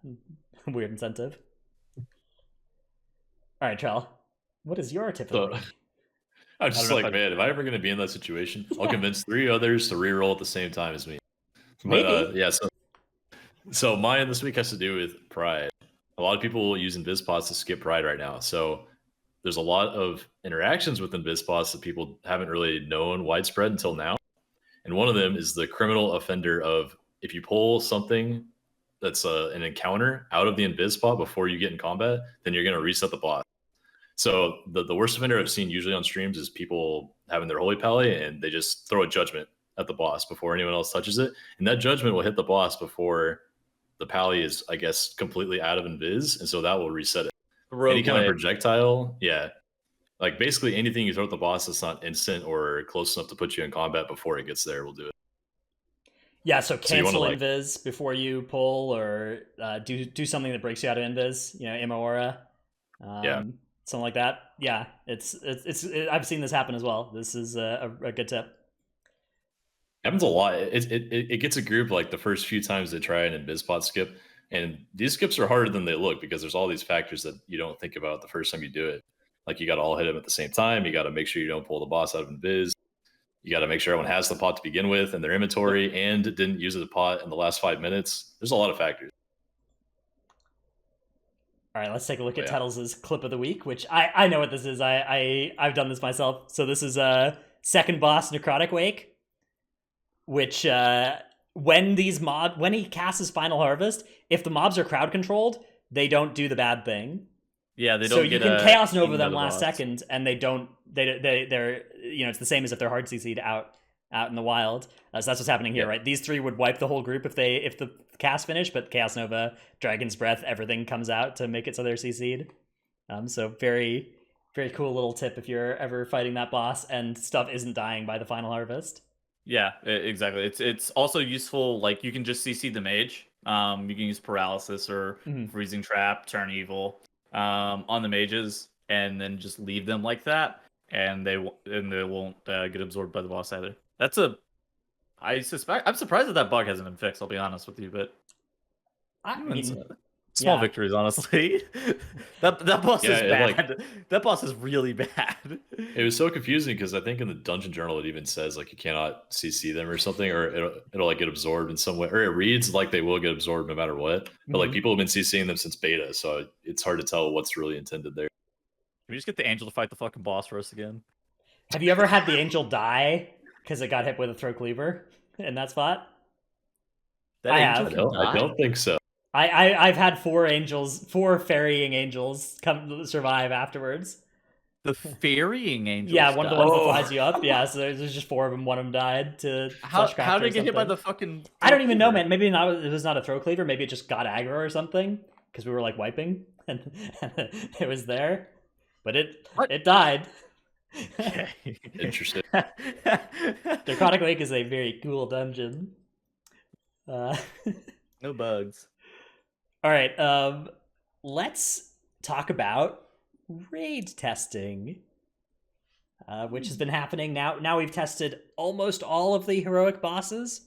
weird incentive. All right, Trell, what is your tip of the week? I'm just like, man, if I'm ever going to be in that situation, I'll convince 3 others to reroll at the same time as me. But, Maybe. So So mine this week has to do with Pride. A lot of people use Invispods to skip Pride right now. So there's a lot of interactions with Invispods that people haven't really known widespread until now. And one of them is the criminal offender of if you pull something that's an encounter out of the Invis spot before you get in combat, then you're going to reset the boss. So the worst offender I've seen usually on streams is people having their holy pally and they just throw a judgment at the boss before anyone else touches it. And that judgment will hit the boss before the pally is, I guess, completely out of Invis. And so that will reset it. Any kind of projectile, yeah. Like basically anything you throw at the boss that's not instant or close enough to put you in combat before it gets there will do it. Yeah, so cancel Invis before you pull, or do something that breaks you out of Invis. Immora. Yeah. Something like that. Yeah, it's I've seen this happen as well. This is a good tip. Happens a lot. It gets a group like the first few times they try an Invispot skip, and these skips are harder than they look because there's all these factors that you don't think about the first time you do it. Like you got to all hit them at the same time. You got to make sure you don't pull the boss out of Invis. You got to make sure everyone has the pot to begin with in their inventory and didn't use the pot in the last 5 minutes. There's a lot of factors. All right, let's take a look at Tettles' clip of the week, which I know what this is. I've done this myself. So this is a second boss, Necrotic Wake, which when he casts his Final Harvest, if the mobs are crowd controlled, they don't do the bad thing. Yeah, they don't. So you can Chaos Nova them last second, and they don't. They're it's the same as if they're hard CC'd out in the wild. So that's what's happening here, right? These three would wipe the whole group if the cast finish, but Chaos Nova, Dragon's Breath, everything comes out to make it so they're CC'd. So very, very cool little tip if you're ever fighting that boss and stuff isn't dying by the Final Harvest. Yeah, exactly. It's also useful. Like you can just CC the mage. You can use Paralysis or Freezing Trap, Turn Evil on the mages, and then just leave them like that, and they won't get absorbed by the boss either. I'm surprised that bug hasn't been fixed. I'll be honest with you, but I mean, small victories, honestly. that boss is bad. That boss is really bad. It was so confusing because I think in the dungeon journal it even says like you cannot CC them or something, or it'll like get absorbed in some way, or it reads like they will get absorbed no matter what. But like people have been CCing them since beta, so it's hard to tell what's really intended there. Can we just get the angel to fight the fucking boss for us again? Have you ever had the angel die because it got hit with a throw cleaver in that spot? I don't think so. I've had four ferrying angels come survive afterwards. The ferrying angels? Yeah, one of the ones that flies you up. Yeah, so there's just four of them. One of them died to How did it get hit by the fucking... I don't even know, man. Maybe it was not a throw cleaver. Maybe it just got aggro or something because we were like wiping and it was there. But it died. Okay. Interesting. Necrotic Wake is a very cool dungeon. No bugs. All right, let's talk about raid testing, which has been happening now. Now we've tested almost all of the heroic bosses.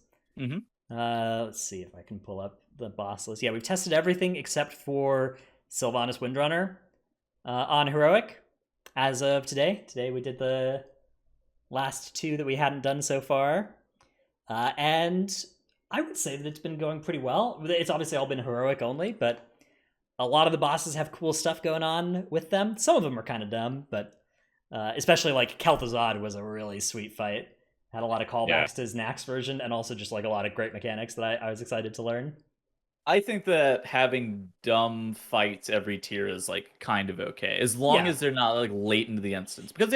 Let's see if I can pull up the boss list. Yeah, we've tested everything except for Sylvanas Windrunner on heroic as of today. Today we did the last two that we hadn't done so far, and I would say that it's been going pretty well. It's obviously all been heroic only, but a lot of the bosses have cool stuff going on with them. Some of them are kind of dumb, but especially like Kel'Thuzad was a really sweet fight. Had a lot of callbacks to his Nax version, and also just like a lot of great mechanics that I was excited to learn. I think that having dumb fights every tier is like kind of okay, as long as they're not like late into the instance. Because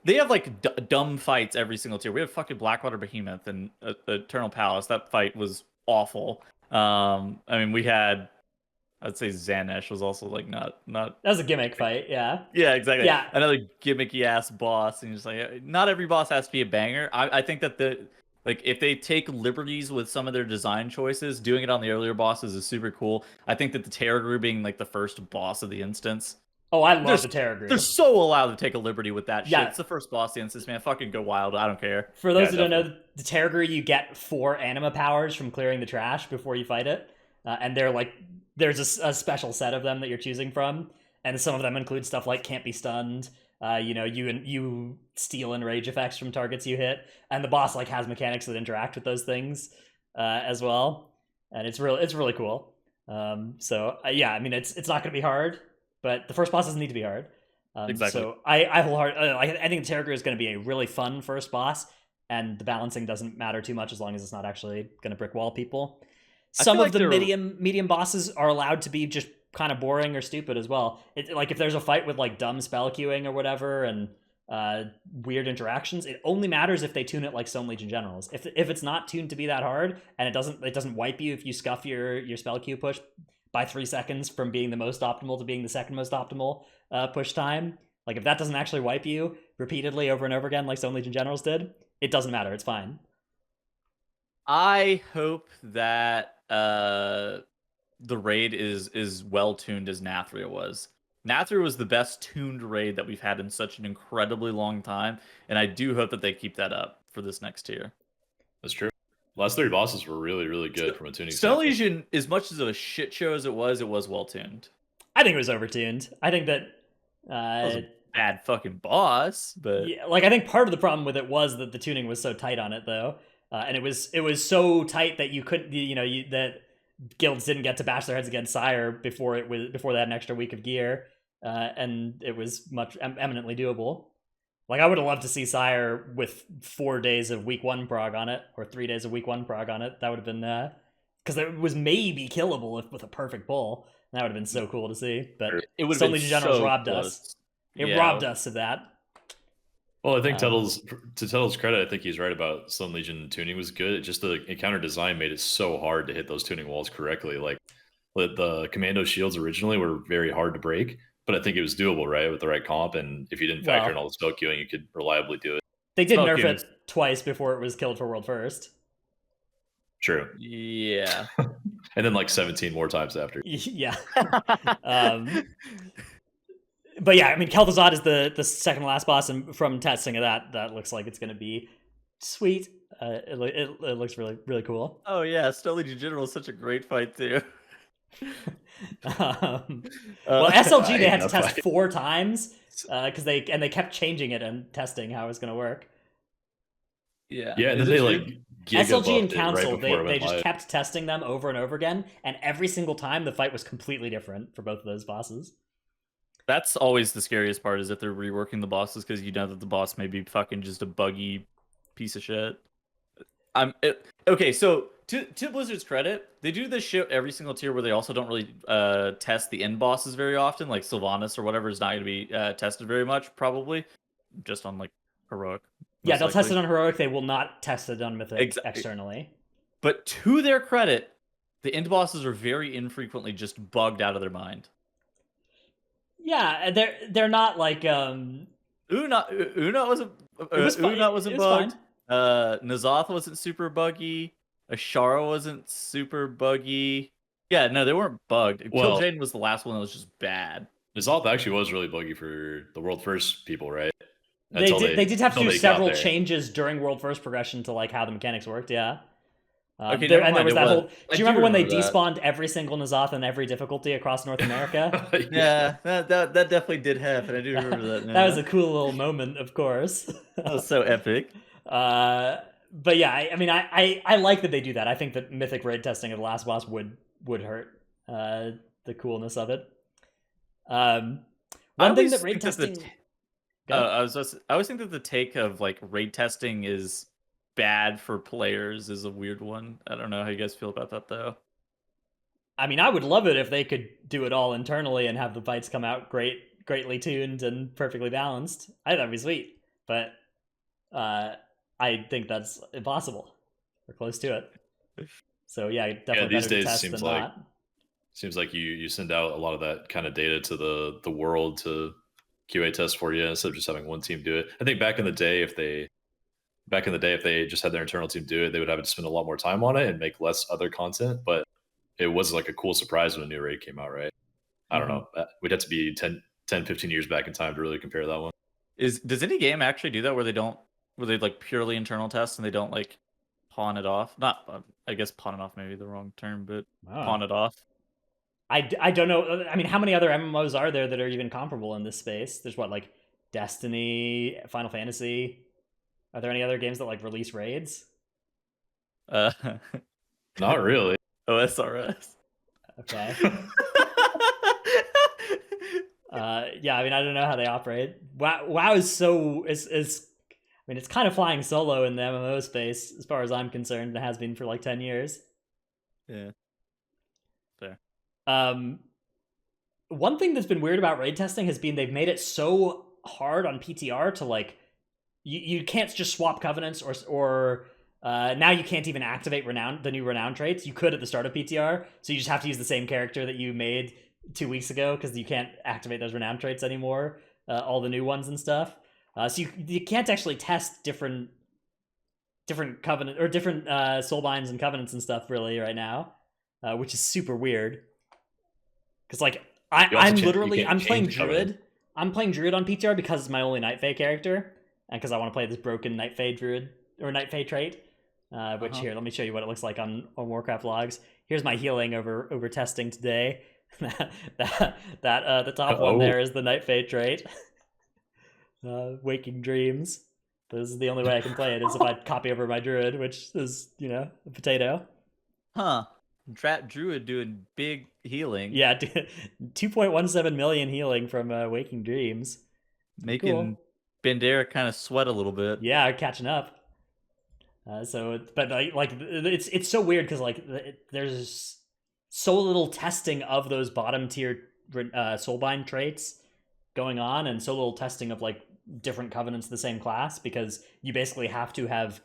they have like dumb fights every single tier. We have fucking Blackwater Behemoth and Eternal Palace. That fight was awful. I mean, we had, I'd say Zanesh was also like not. That was a gimmick fight, yeah. Yeah, exactly. Yeah, another gimmicky ass boss, and just like not every boss has to be a banger. I think that if they take liberties with some of their design choices, doing it on the earlier bosses is super cool. I think that the Terragru being like the first boss of the instance. Oh, I love the Terragru. They're so allowed to take a liberty with that shit. It's the first boss of the instance, man. Fucking go wild. I don't care. For those who don't know, the Terragru, you get 4 anima powers from clearing the trash before you fight it. And they're like, there's a special set of them that you're choosing from. And some of them include stuff like can't be stunned. You steal and rage effects from targets you hit. And the boss like has mechanics that interact with those things as well. and it's really cool. So yeah, I mean it's not going to be hard, but the first boss doesn't need to be hard. Exactly. So I wholeheartedly I think Terragru is going to be a really fun first boss, and the balancing doesn't matter too much as long as it's not actually going to brick wall people. Some of like the medium bosses are allowed to be just kind of boring or stupid as well. Like if there's a fight with like dumb spell queuing or whatever and weird interactions, it only matters if they tune it like Stone Legion generals. If it's not tuned to be that hard and it doesn't wipe you if you scuff your spell queue push by 3 seconds from being the most optimal to being the second most optimal push time. Like if that doesn't actually wipe you repeatedly over and over again like Stone Legion generals did, it doesn't matter. It's fine. I hope that the raid is well tuned as Nathria was. Nathria was the best tuned raid that we've had in such an incredibly long time, and I do hope that they keep that up for this next tier. That's true. Last 3 bosses were really, really good from a tuning Stone standpoint. Legion, as much as a shit show as it was well tuned. I think it was overtuned. I think that it was a bad fucking boss, but yeah, like I think part of the problem with it was that the tuning was so tight on it though, and it was so tight that you couldn't, that guilds didn't get to bash their heads against Sire before they had an extra week of gear, and it was much eminently doable. Like I would have loved to see Sire with 4 days of week 1 prog on it, or 3 days of week 1 prog on it. That would have been because it was maybe killable with a perfect pull. That would have been so cool to see. But it would have Stone been Legion Generals so robbed close. us. It robbed us of that. Well, I think to Tuttle's credit, I think he's right about Stone Legion tuning was good. Just the encounter design made it so hard to hit those tuning walls correctly. Like the commando shields originally were very hard to break, but I think it was doable, right, with the right comp. And if you didn't factor in all the spell queuing, you could reliably do it. They did nerf it twice before it was killed for World First. True. Yeah. And then like 17 more times after. Yeah. But yeah, I mean, Kel'Thuzad is the second to last boss, and from testing of that looks like it's going to be sweet. It looks really, really cool. Oh yeah, Stone Legion General is such a great fight too. Well, SLG they had to test 4 times because they kept changing it and testing how it's going to work. Yeah, and then they like SLG and Council right they just kept testing them over and over again, and every single time the fight was completely different for both of those bosses. That's always the scariest part, is if they're reworking the bosses, because you know that the boss may be fucking just a buggy piece of shit. Okay, so to Blizzard's credit, they do this shit every single tier where they also don't really test the end bosses very often. Like Sylvanas or whatever is not going to be tested very much, probably, just on like Heroic. Yeah, they'll test it on Heroic. They will not test it on Mythic externally. But to their credit, the end bosses are very infrequently just bugged out of their mind. Yeah, they're not like Una wasn't bugged. N'Zoth wasn't super buggy. Ashara wasn't super buggy. Yeah, no, they weren't bugged. Kil'jaeden was the last one that was just bad. N'Zoth actually was really buggy for the World First people, right? They did have to do several changes during World First progression to like how the mechanics worked. Yeah. Okay, there was that whole. Do you remember when they despawned every single N'Zoth in every difficulty across North America? Yeah, that definitely did happen. I do remember that now. That was a cool little moment, of course. That was so epic. But yeah, I mean, I like that they do that. I think that Mythic raid testing of the last boss would hurt the coolness of it. One thing that raid testing. I always think that the take of like raid testing is bad for players is a weird one. I don't know how you guys feel about that though. I mean, I would love it if they could do it all internally and have the fights come out greatly tuned and perfectly balanced. I think that'd be sweet, but I think that's impossible or close to it. So yeah, definitely these days test seems than like not. Seems like you send out a lot of that kind of data to the world to QA test for you instead of just having one team do it. I think back in the day, if they just had their internal team do it, they would have to spend a lot more time on it and make less other content. But it was like a cool surprise when a new raid came out, right? I don't know. We'd have to be 10, 15 years back in time to really compare that one. Does any game actually do that where they like purely internal test and they don't like pawn it off? Not, I guess pawn it off may be the wrong term, but pawn it off. I don't know. I mean, how many other MMOs are there that are even comparable in this space? There's what, like Destiny, Final Fantasy. Are there any other games that like release raids? Not really. OSRS. Okay. Yeah, I mean, I don't know how they operate. WoW is so is I mean, it's kind of flying solo in the MMO space, as far as I'm concerned. It has been for like 10 years. Yeah. Fair. One thing that's been weird about raid testing has been they've made it so hard on PTR to like you can't just swap covenants or now you can't even activate the new renown traits. You could at the start of PTR, so you just have to use the same character that you made 2 weeks ago because you can't activate those renown traits anymore. All the new ones and stuff. So you can't actually test different covenant or different soulbinds and covenants and stuff really right now, which is super weird. Because like I'm playing Druid. I'm playing Druid on PTR because it's my only Night Fae character, and because I want to play this broken Night Fae Druid or Night Fae trait. Which here, let me show you what it looks like on Warcraft logs. Here's my healing over testing today. The top one there is the Night Fae trait. Waking Dreams. This is the only way I can play it is if I copy over my Druid, which is, a potato. Huh. Druid doing big healing. Yeah, 2.17 million healing from Waking Dreams. Making Bandera kind of sweat a little bit. Yeah, catching up. But it's so weird because like there's so little testing of those bottom tier soulbind traits going on, and so little testing of like different covenants of the same class, because you basically have to have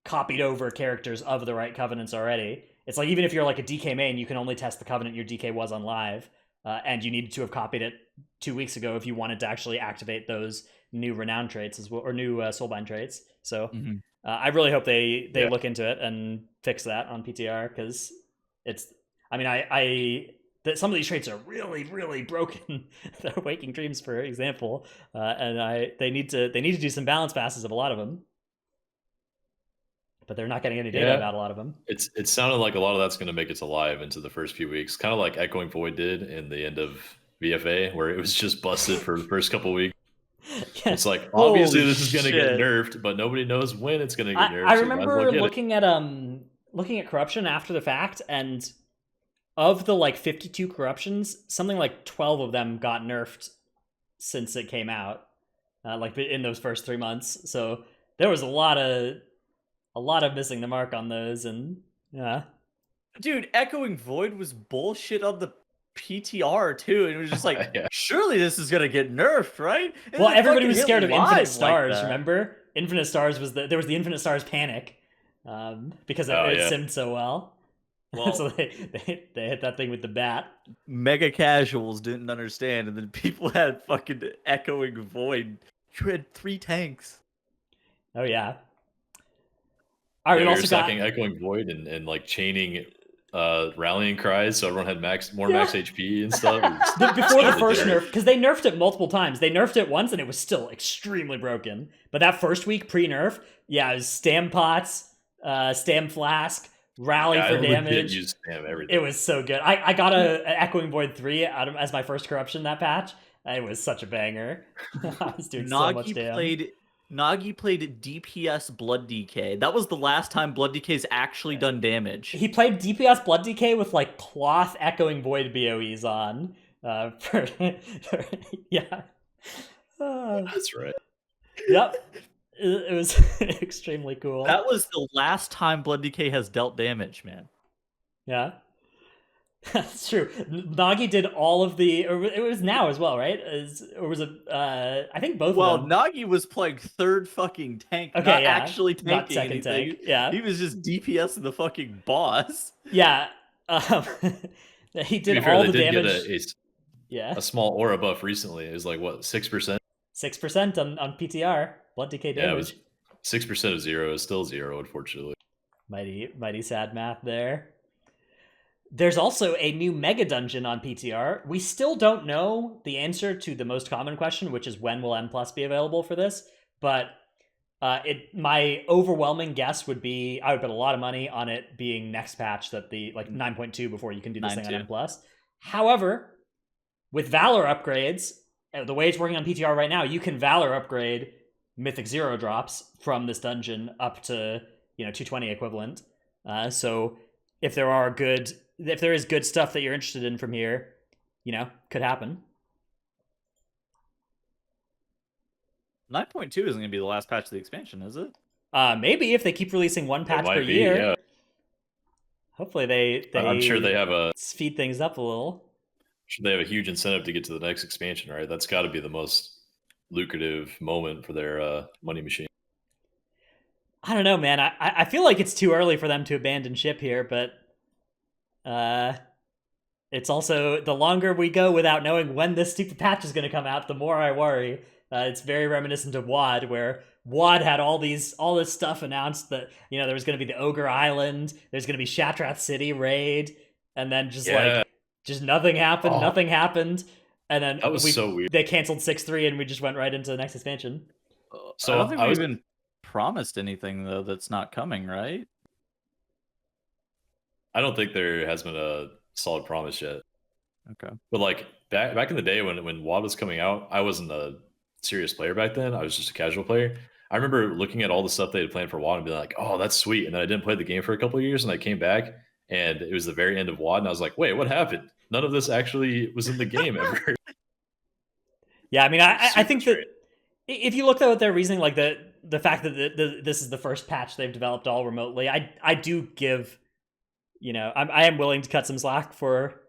copied over characters of the right covenants already. It's like even if you're like a DK main, you can only test the covenant your DK was on live, and you needed to have copied it 2 weeks ago if you wanted to actually activate those new renown traits as well, or new soulbind traits. So I really hope they look into it and fix that on PTR, because it's. I mean, some of these traits are really, really broken. The Waking Dreams, for example, and they need to do some balance passes of a lot of them, but they're not getting any data about a lot of them. It sounded like a lot of that's going to make it to live into the first few weeks, kind of like Echoing Void did in the end of VFA, where it was just busted for the first couple weeks. Yeah. It's like obviously this is going to get nerfed, but nobody knows when it's going to get nerfed. I remember looking at corruption after the fact, and of the like 52 corruptions, something like 12 of them got nerfed since it came out, like in those first 3 months. So there was a lot of missing the mark on those, and yeah. Dude, Echoing Void was bullshit on the PTR too, and it was just like, surely this is gonna get nerfed, right? And well, everybody was scared of Infinite Stars. Like, remember, Infinite Stars there was the Infinite Stars panic, because it simmed so well. Well, so they hit that thing with the bat. Mega casuals didn't understand, and then people had fucking Echoing Void. You had 3 tanks. Oh yeah. All right, we also got Echoing Void and like chaining rallying cries, so everyone had more max HP and stuff. Before the first nerf, because they nerfed it multiple times. They nerfed it once and it was still extremely broken. But that first week pre-nerf, it was Stam Pots, Stam Flask, Rally for damage. Use Stam everything. It was so good. I got a Echoing Void 3 as my first corruption that patch. It was such a banger. I was doing so much damage. Nagi played DPS Blood DK. That was the last time Blood DK's actually done damage. He played DPS Blood DK with like cloth Echoing Void BOEs on. Yeah. That's right. Yep. It was extremely cool. That was the last time Blood DK has dealt damage, man. Yeah. That's true. Nagi did all of the. Or it was now as well, right? Or was it? I think both. Well, of them. Nagi was playing third fucking tank, not actually tanking not second anything. Tank. Yeah, he was just DPSing the fucking boss. Yeah, he did all the damage. A small aura buff recently. It was like what 6%. 6% on PTR Blood DK damage. Yeah, it was 6% of 0 is still 0, unfortunately. Mighty sad math there. There's also a new mega dungeon on PTR. We still don't know the answer to the most common question, which is when will M+ be available for this? But my overwhelming guess would be I would put a lot of money on it being next patch, that the like 9.2 before you can do this thing on M+. However, with Valor upgrades, the way it's working on PTR right now, you can Valor upgrade Mythic 0 drops from this dungeon up to 220 equivalent. So if there is good stuff that you're interested in from here, could happen. 9.2 isn't going to be the last patch of the expansion, is it? Maybe if they keep releasing one patch per year. Yeah. Hopefully they I'm sure they have speed things up a little. Sure they have a huge incentive to get to the next expansion, right? That's got to be the most lucrative moment for their money machine. I don't know, man. I feel like it's too early for them to abandon ship here, but it's also, the longer we go without knowing when this stupid patch is going to come out, the more I worry. It's very reminiscent of WoD, where WoD had all this stuff announced that there was going to be the Ogre Island, there's going to be Shatrath City raid, and then just nothing happened. Nothing happened, and then that was so weird. They canceled 6.3, and we just went right into the next expansion. So I don't think we've even promised anything though that's not coming, right? I don't think there has been a solid promise yet. Okay, but like back in the day when WoD was coming out, I wasn't a serious player back then. I was just a casual player. I remember looking at all the stuff they had planned for WoD and being like, "Oh, that's sweet." And then I didn't play the game for a couple of years, and I came back, and it was the very end of WoD, and I was like, "Wait, what happened? None of this actually was in the game ever." Yeah, I mean, I think that if you look at their reasoning, like the fact that this is the first patch they've developed all remotely, I do give, I am willing to cut some slack for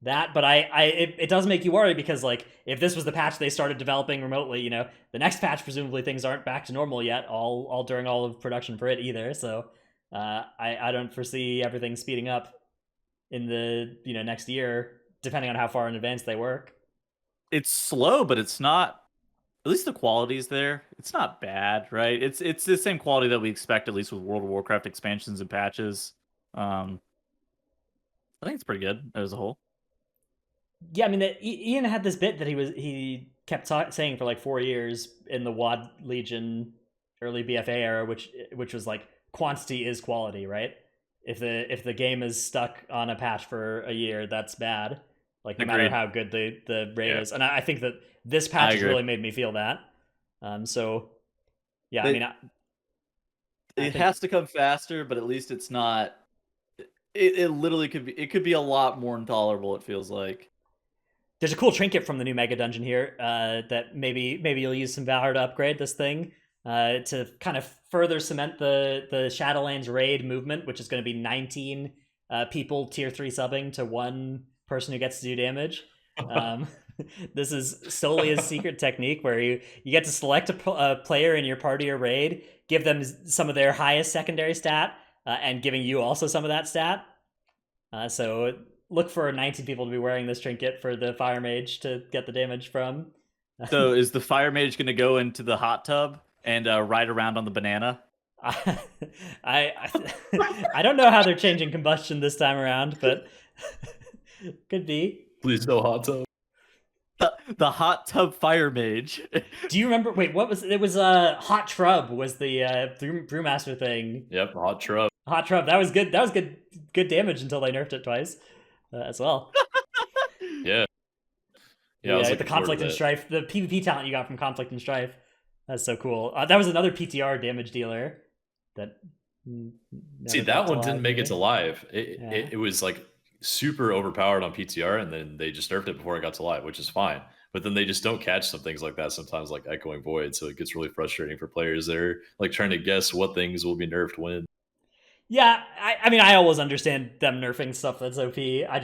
that, but it does make you worry, because like if this was the patch they started developing remotely, the next patch presumably things aren't back to normal yet, all during all of production for it either. So I don't foresee everything speeding up in the next year, depending on how far in advance they work. It's slow, but it's not. At least the quality's there. It's not bad, right? It's the same quality that we expect, at least with World of Warcraft expansions and patches. I think it's pretty good as a whole. Yeah, I mean, Ian had this bit that he kept saying for like 4 years in the WoD Legion early BFA era, which was like, quantity is quality, right? If the game is stuck on a patch for a year, that's bad. Like, no matter how good the raid is. And I think that this patch has really made me feel that. So, yeah, I mean... It has to come faster, but at least it's not... It literally could be a lot more intolerable, it feels like. There's a cool trinket from the new Mega Dungeon here that maybe you'll use some Valor to upgrade this thing to kind of further cement the Shadowlands raid movement, which is going to be 19 people tier 3 subbing to one person who gets to do damage. This is solely a secret technique where you get to select a player in your party or raid, give them some of their highest secondary stat, and giving you also some of that stat. So look for 19 people to be wearing this trinket for the Fire Mage to get the damage from. So is the Fire Mage going to go into the hot tub and ride around on the banana? I don't know how they're changing combustion this time around, but could be. Please no hot tub. The hot tub Fire Mage. Do you remember? Wait, what was it? Was Hot Trub was the Brewmaster thing. Yep, Hot Trub. Hot Trub. That was good. That was good damage until they nerfed it twice, as well. Yeah. The Conflict and Strife, the PvP talent you got from Conflict and Strife. That's so cool. That was another PTR damage dealer. See, that one didn't make it to live. It was like super overpowered on PTR, and then they just nerfed it before it got to live, which is fine. But then they just don't catch some things like that sometimes, like Echoing Void. So it gets really frustrating for players. They're like trying to guess what things will be nerfed when. Yeah, I mean, I always understand them nerfing stuff that's OP. I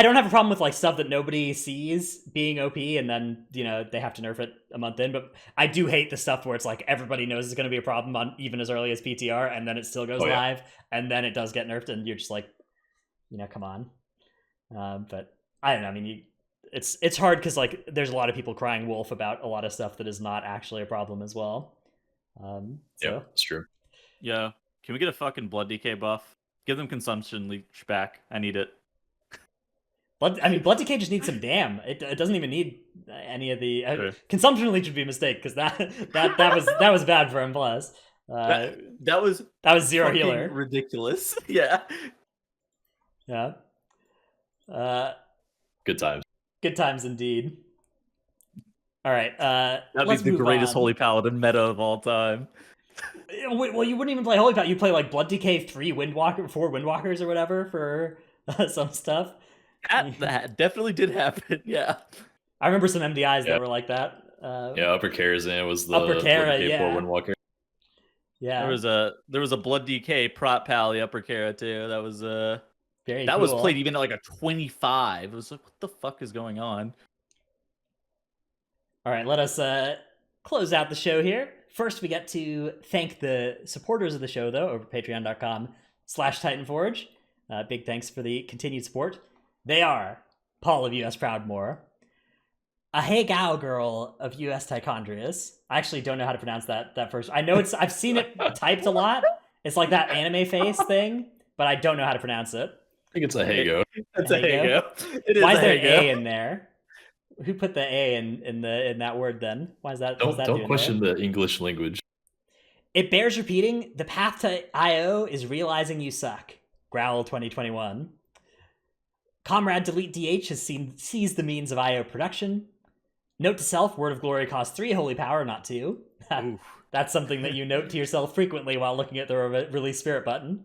don't have a problem with like stuff that nobody sees being OP, and then they have to nerf it a month in. But I do hate the stuff where it's like everybody knows it's going to be a problem on even as early as PTR, and then it still goes live, and then it does get nerfed, and you're just like, come on. But I don't know. I mean, it's hard because like there's a lot of people crying wolf about a lot of stuff that is not actually a problem as well. Yeah, it's true. Yeah, can we get a fucking Blood Decay buff? Give them Consumption Leech back. I need it. Blood Decay just needs some damn. It doesn't even need any of the Consumption Leech would be a mistake, because that was bad for M+. That was zero healer. Ridiculous. Yeah. Yeah. Good times. Good times indeed. All right. That'd be the greatest Holy Paladin meta of all time. Well, you wouldn't even play Holy Power. You play like Blood DK 4 Windwalkers or whatever for some stuff. That definitely did happen. Yeah. I remember some MDIs Yeah. that were like that. Yeah, Upper Karazhan was the Upper Kara, Blood DK4 yeah. Windwalker. Yeah. There was a Blood DK prop pal, the Upper Kara too. That was very that cool. was played even at like a 25. It was like, what the fuck is going on? All right, let us close out the show here. First, we get to thank the supporters of the show, though, over patreon.com/Titanforge. Big thanks for the continued support. They are Paul of US Proudmore, a Hey Gal girl of US Tichondrius. I actually don't know how to pronounce that first. I know I've seen it typed a lot. It's like that anime face thing, but I don't know how to pronounce it. I think it's a Hago. It's a Hago. It is Why is there an an A in there? Who put the A in that word then? Why is that? Don't question the English language. It bears repeating. The path to IO is realizing you suck. Growl 2021. Comrade Delete DH has seized the means of IO production. Note to self: Word of Glory costs 3 holy power, not 2. That's something that you note to yourself frequently while looking at the release spirit button.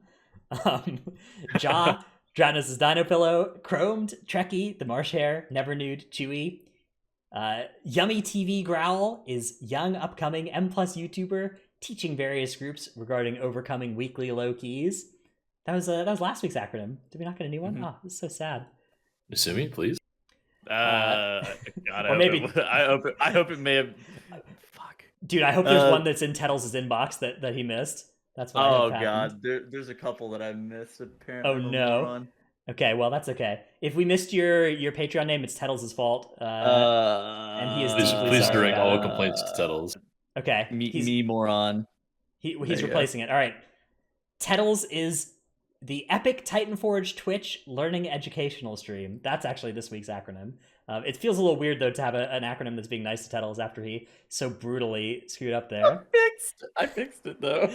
Jaw. Dratnos' Dino Pillow, Chromed, Trekkie, The Marsh Hare, Never Nude, Chewy. Yummy TV Growl is young, upcoming M+ YouTuber teaching various groups regarding overcoming weekly low keys. That was last week's acronym. Did we not get a new one? Oh, this is so sad. Assuming, please. God, or maybe I hope it may have. Fuck, dude. I hope there's one that's in Tettles' inbox that he missed. That's what I hope happened. There's a couple that I missed apparently. Oh no. Okay, well that's okay. If we missed your Patreon name, it's Tettles' fault. And he is please direct all complaints to Tettles. Okay, me moron. He's replacing it. All right, Tettles is the Epic Titanforge Twitch Learning Educational Stream. That's actually this week's acronym. It feels a little weird, though, to have an acronym that's being nice to Tettles after he so brutally screwed up there. I fixed it, though.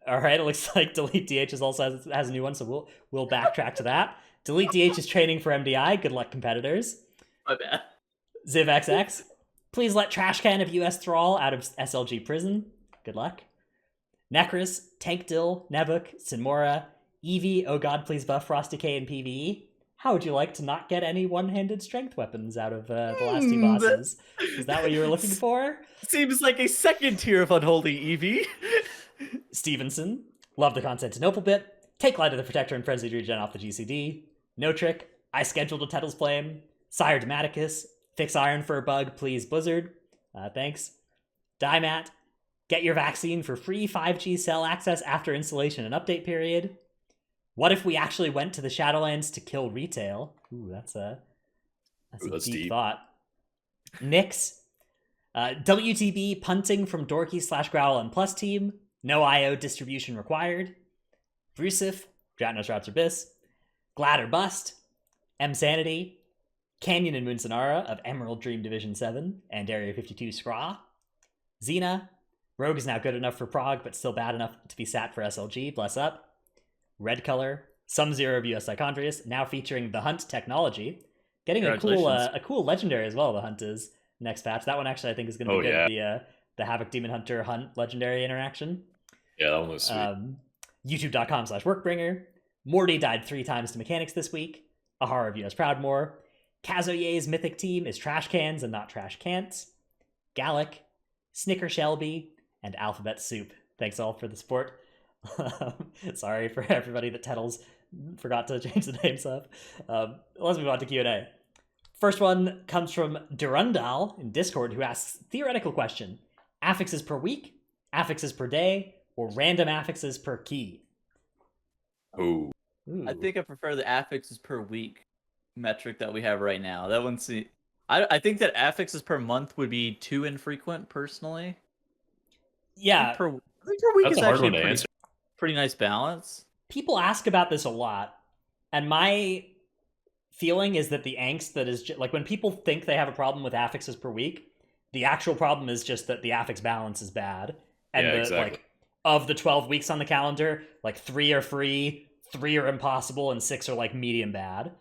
All right, it looks like Delete DH also has a new one, so we'll backtrack to that. Delete DH is training for MDI. Good luck, competitors. My bad. ZivXX, please let Trashcan of US Thrall out of SLG prison. Good luck. Necris, Tankdill, Nebuk, Sinmora, Eevee, oh god, please buff Frosty K and PvE. How would you like to not get any one-handed strength weapons out of the last 2 bosses? Is that what you were looking for? Seems like a second tier of unholy Eevee. Stevenson, love the Constantinople bit. Take Light of the Protector and Frenzied Regen off the GCD. No Trick, I scheduled a Tettles Flame. Sire Dramaticus, fix Iron for a bug, please Blizzard. Thanks. Dymat, get your vaccine for free 5G cell access after installation and update period. What if we actually went to the Shadowlands to kill retail? Ooh, that's a deep thought. Nyx, WTB punting from Dorky/Growl and Plus team. No IO distribution required. Brusif, Dratnos Routes Abyss. Glad or Bust. M Sanity. Canyon and Moonsonara of Emerald Dream Division 7 and Area 52 Scraw. Xena, Rogue is now good enough for Prague, but still bad enough to be sat for SLG. Bless up. Red Color, Some Zero of US Tichondrius, now featuring the Hunt technology. Getting a cool legendary as well, the Hunt is next patch. That one actually I think is going to be good. Yeah. The Havoc Demon Hunter Hunt legendary interaction. Yeah, that one was sweet. YouTube.com/Workbringer. Morty died 3 times to mechanics this week. Ahara of US Proudmore. Kazoye's mythic team is trash cans and not trash cants. Gallic, Snicker Shelby, and Alphabet Soup. Thanks all for the support. Sorry for everybody that Tettles forgot to change the names up. Let's move on to Q&A. First one comes from Durundal in Discord, who asks, theoretical question, affixes per week, affixes per day, or random affixes per key? Ooh. I think I prefer the affixes per week metric that we have right now. That one's I think that affixes per month would be too infrequent, personally. Yeah. I think per week That's is a hard actually one to answer. pretty nice balance. People ask about this a lot, and my feeling is that the angst that is like when people think they have a problem with affixes per week, the actual problem is just that the affix balance is bad, and exactly. like of the 12 weeks on the calendar, like 3 are free, 3 are impossible, and 6 are like medium bad.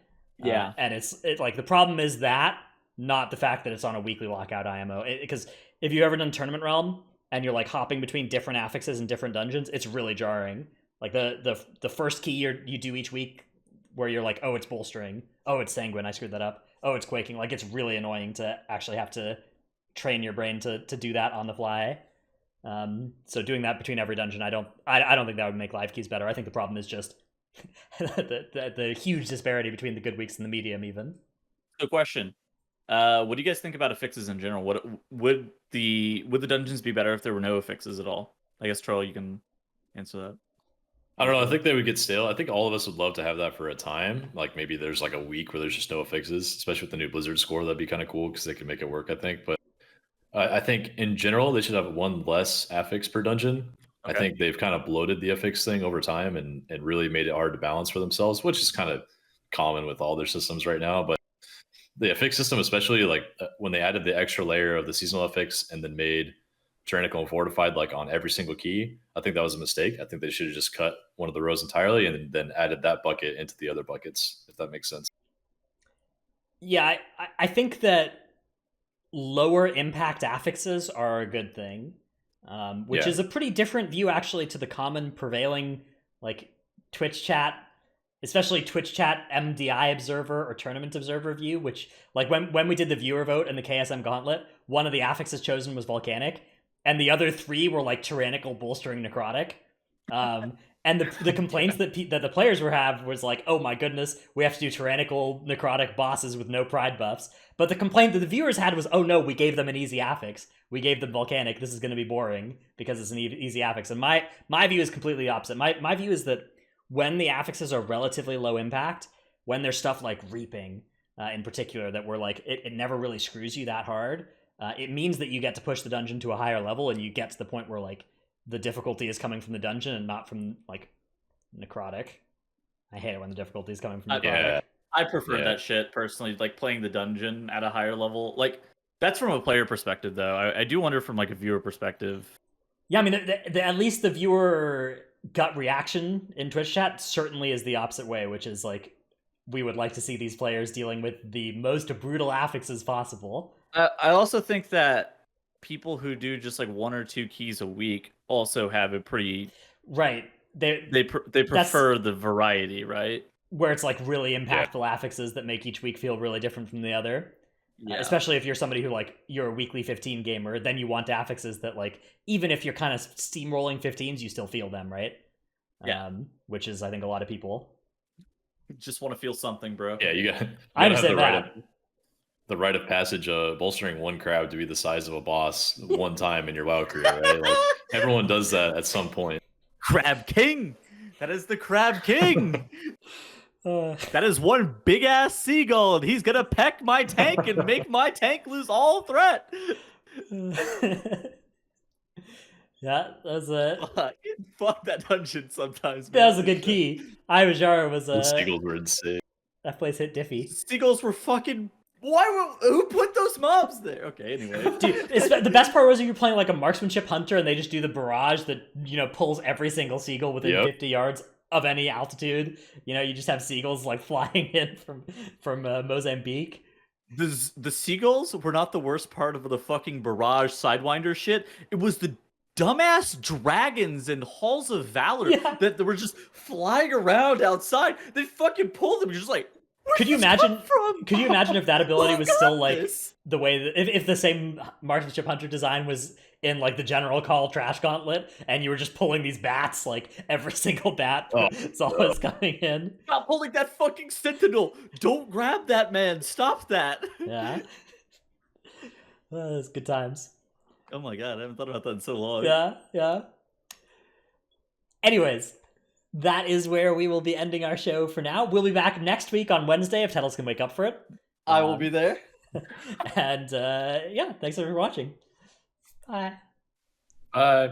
Yeah, and it's like the problem is that, not the fact that it's on a weekly lockout IMO. Because if you've ever done Tournament Realm and you're like hopping between different affixes and different dungeons, it's really jarring. Like the first key you do each week, where you're like, oh, it's bolstering, oh, it's sanguine, I screwed that up, oh, it's quaking. Like, it's really annoying to actually have to train your brain to do that on the fly. So doing that between every dungeon, I don't think that would make live keys better. I think the problem is just the huge disparity between the good weeks and the medium, even. So, question: what do you guys think about affixes in general? What would the dungeons be better if there were no affixes at all? I guess Troll, you can answer that. I don't know. I think they would get stale. I think all of us would love to have that for a time. Like maybe there's like a week where there's just no affixes, especially with the new Blizzard score. That'd be kind of cool because they could make it work, I think. But I think in general, they should have one less affix per dungeon. Okay. I think they've kind of bloated the affix thing over time and really made it hard to balance for themselves, which is kind of common with all their systems right now. But the affix system, especially like when they added the extra layer of the seasonal affix and then made Tyrannical and Fortified like on every single key, I think that was a mistake. I think they should have just cut one of the rows entirely and then added that bucket into the other buckets, if that makes sense. Yeah, I think that lower impact affixes are a good thing, which is a pretty different view actually to the common prevailing like Twitch chat, especially Twitch chat MDI observer or tournament observer view, which like when we did the viewer vote in the KSM gauntlet, one of the affixes chosen was volcanic and the other three were like tyrannical, bolstering, necrotic. And the complaints that the players were have was like, oh my goodness, we have to do tyrannical, necrotic bosses with no pride buffs. But the complaint that the viewers had was, oh no, we gave them an easy affix. We gave them volcanic. This is going to be boring because it's an easy affix. And my view is completely opposite. My view is that when the affixes are relatively low impact, when there's stuff like reaping in particular, that we're like, it never really screws you that hard. It means that you get to push the dungeon to a higher level and you get to the point where like the difficulty is coming from the dungeon and not from like necrotic. I hate it when the difficulty is coming from necrotic. Yeah. I prefer that shit personally, like playing the dungeon at a higher level. Like that's from a player perspective though. I do wonder from like a viewer perspective. Yeah, I mean, at least the viewer gut reaction in Twitch chat certainly is the opposite way, which is like, we would like to see these players dealing with the most brutal affixes possible. I also think that people who do just like one or two keys a week also have a pretty They prefer the variety, right? Where it's like really impactful affixes that make each week feel really different from the other. Yeah. Especially if you're somebody who like you're a weekly 15 gamer, then you want affixes that like even if you're kind of steamrolling 15s, you still feel them, right? Yeah. Which is I think a lot of people just want to feel something, bro. Yeah, you got. I understand that. The rite of passage, bolstering one crab to be the size of a boss one time in your WoW career, right? Like everyone does that at some point. Crab King, that is the Crab King. That is one big ass seagull, and he's gonna peck my tank and make my tank lose all threat. Yeah, that's it. Fuck that dungeon sometimes. Man. That was a good key. Iwajara was Those seagulls were insane. That place hit diffy. Seagulls were fucking. Who put those mobs there? Okay, anyway. Dude, the best part was you're playing like a marksmanship hunter and they just do the barrage that, pulls every single seagull within 50 yards of any altitude. You just have seagulls like flying in from Mozambique. The seagulls were not the worst part of the fucking barrage sidewinder shit. It was the dumbass dragons and halls of valor that were just flying around outside. They fucking pulled them. You're just like, Could you imagine if that ability was still like the way that if the same marksmanship hunter design was in like the general call trash gauntlet and you were just pulling these bats like every single bat that's always coming in. Stop pulling that fucking sentinel. Don't grab that man. Stop that. Yeah. It's good times. Oh my god, I haven't thought about that in so long. Yeah. Anyways, that is where we will be ending our show for now. We'll be back next week on Wednesday if Tettles can wake up for it. I will be there. And thanks everyone for watching. Bye. Bye.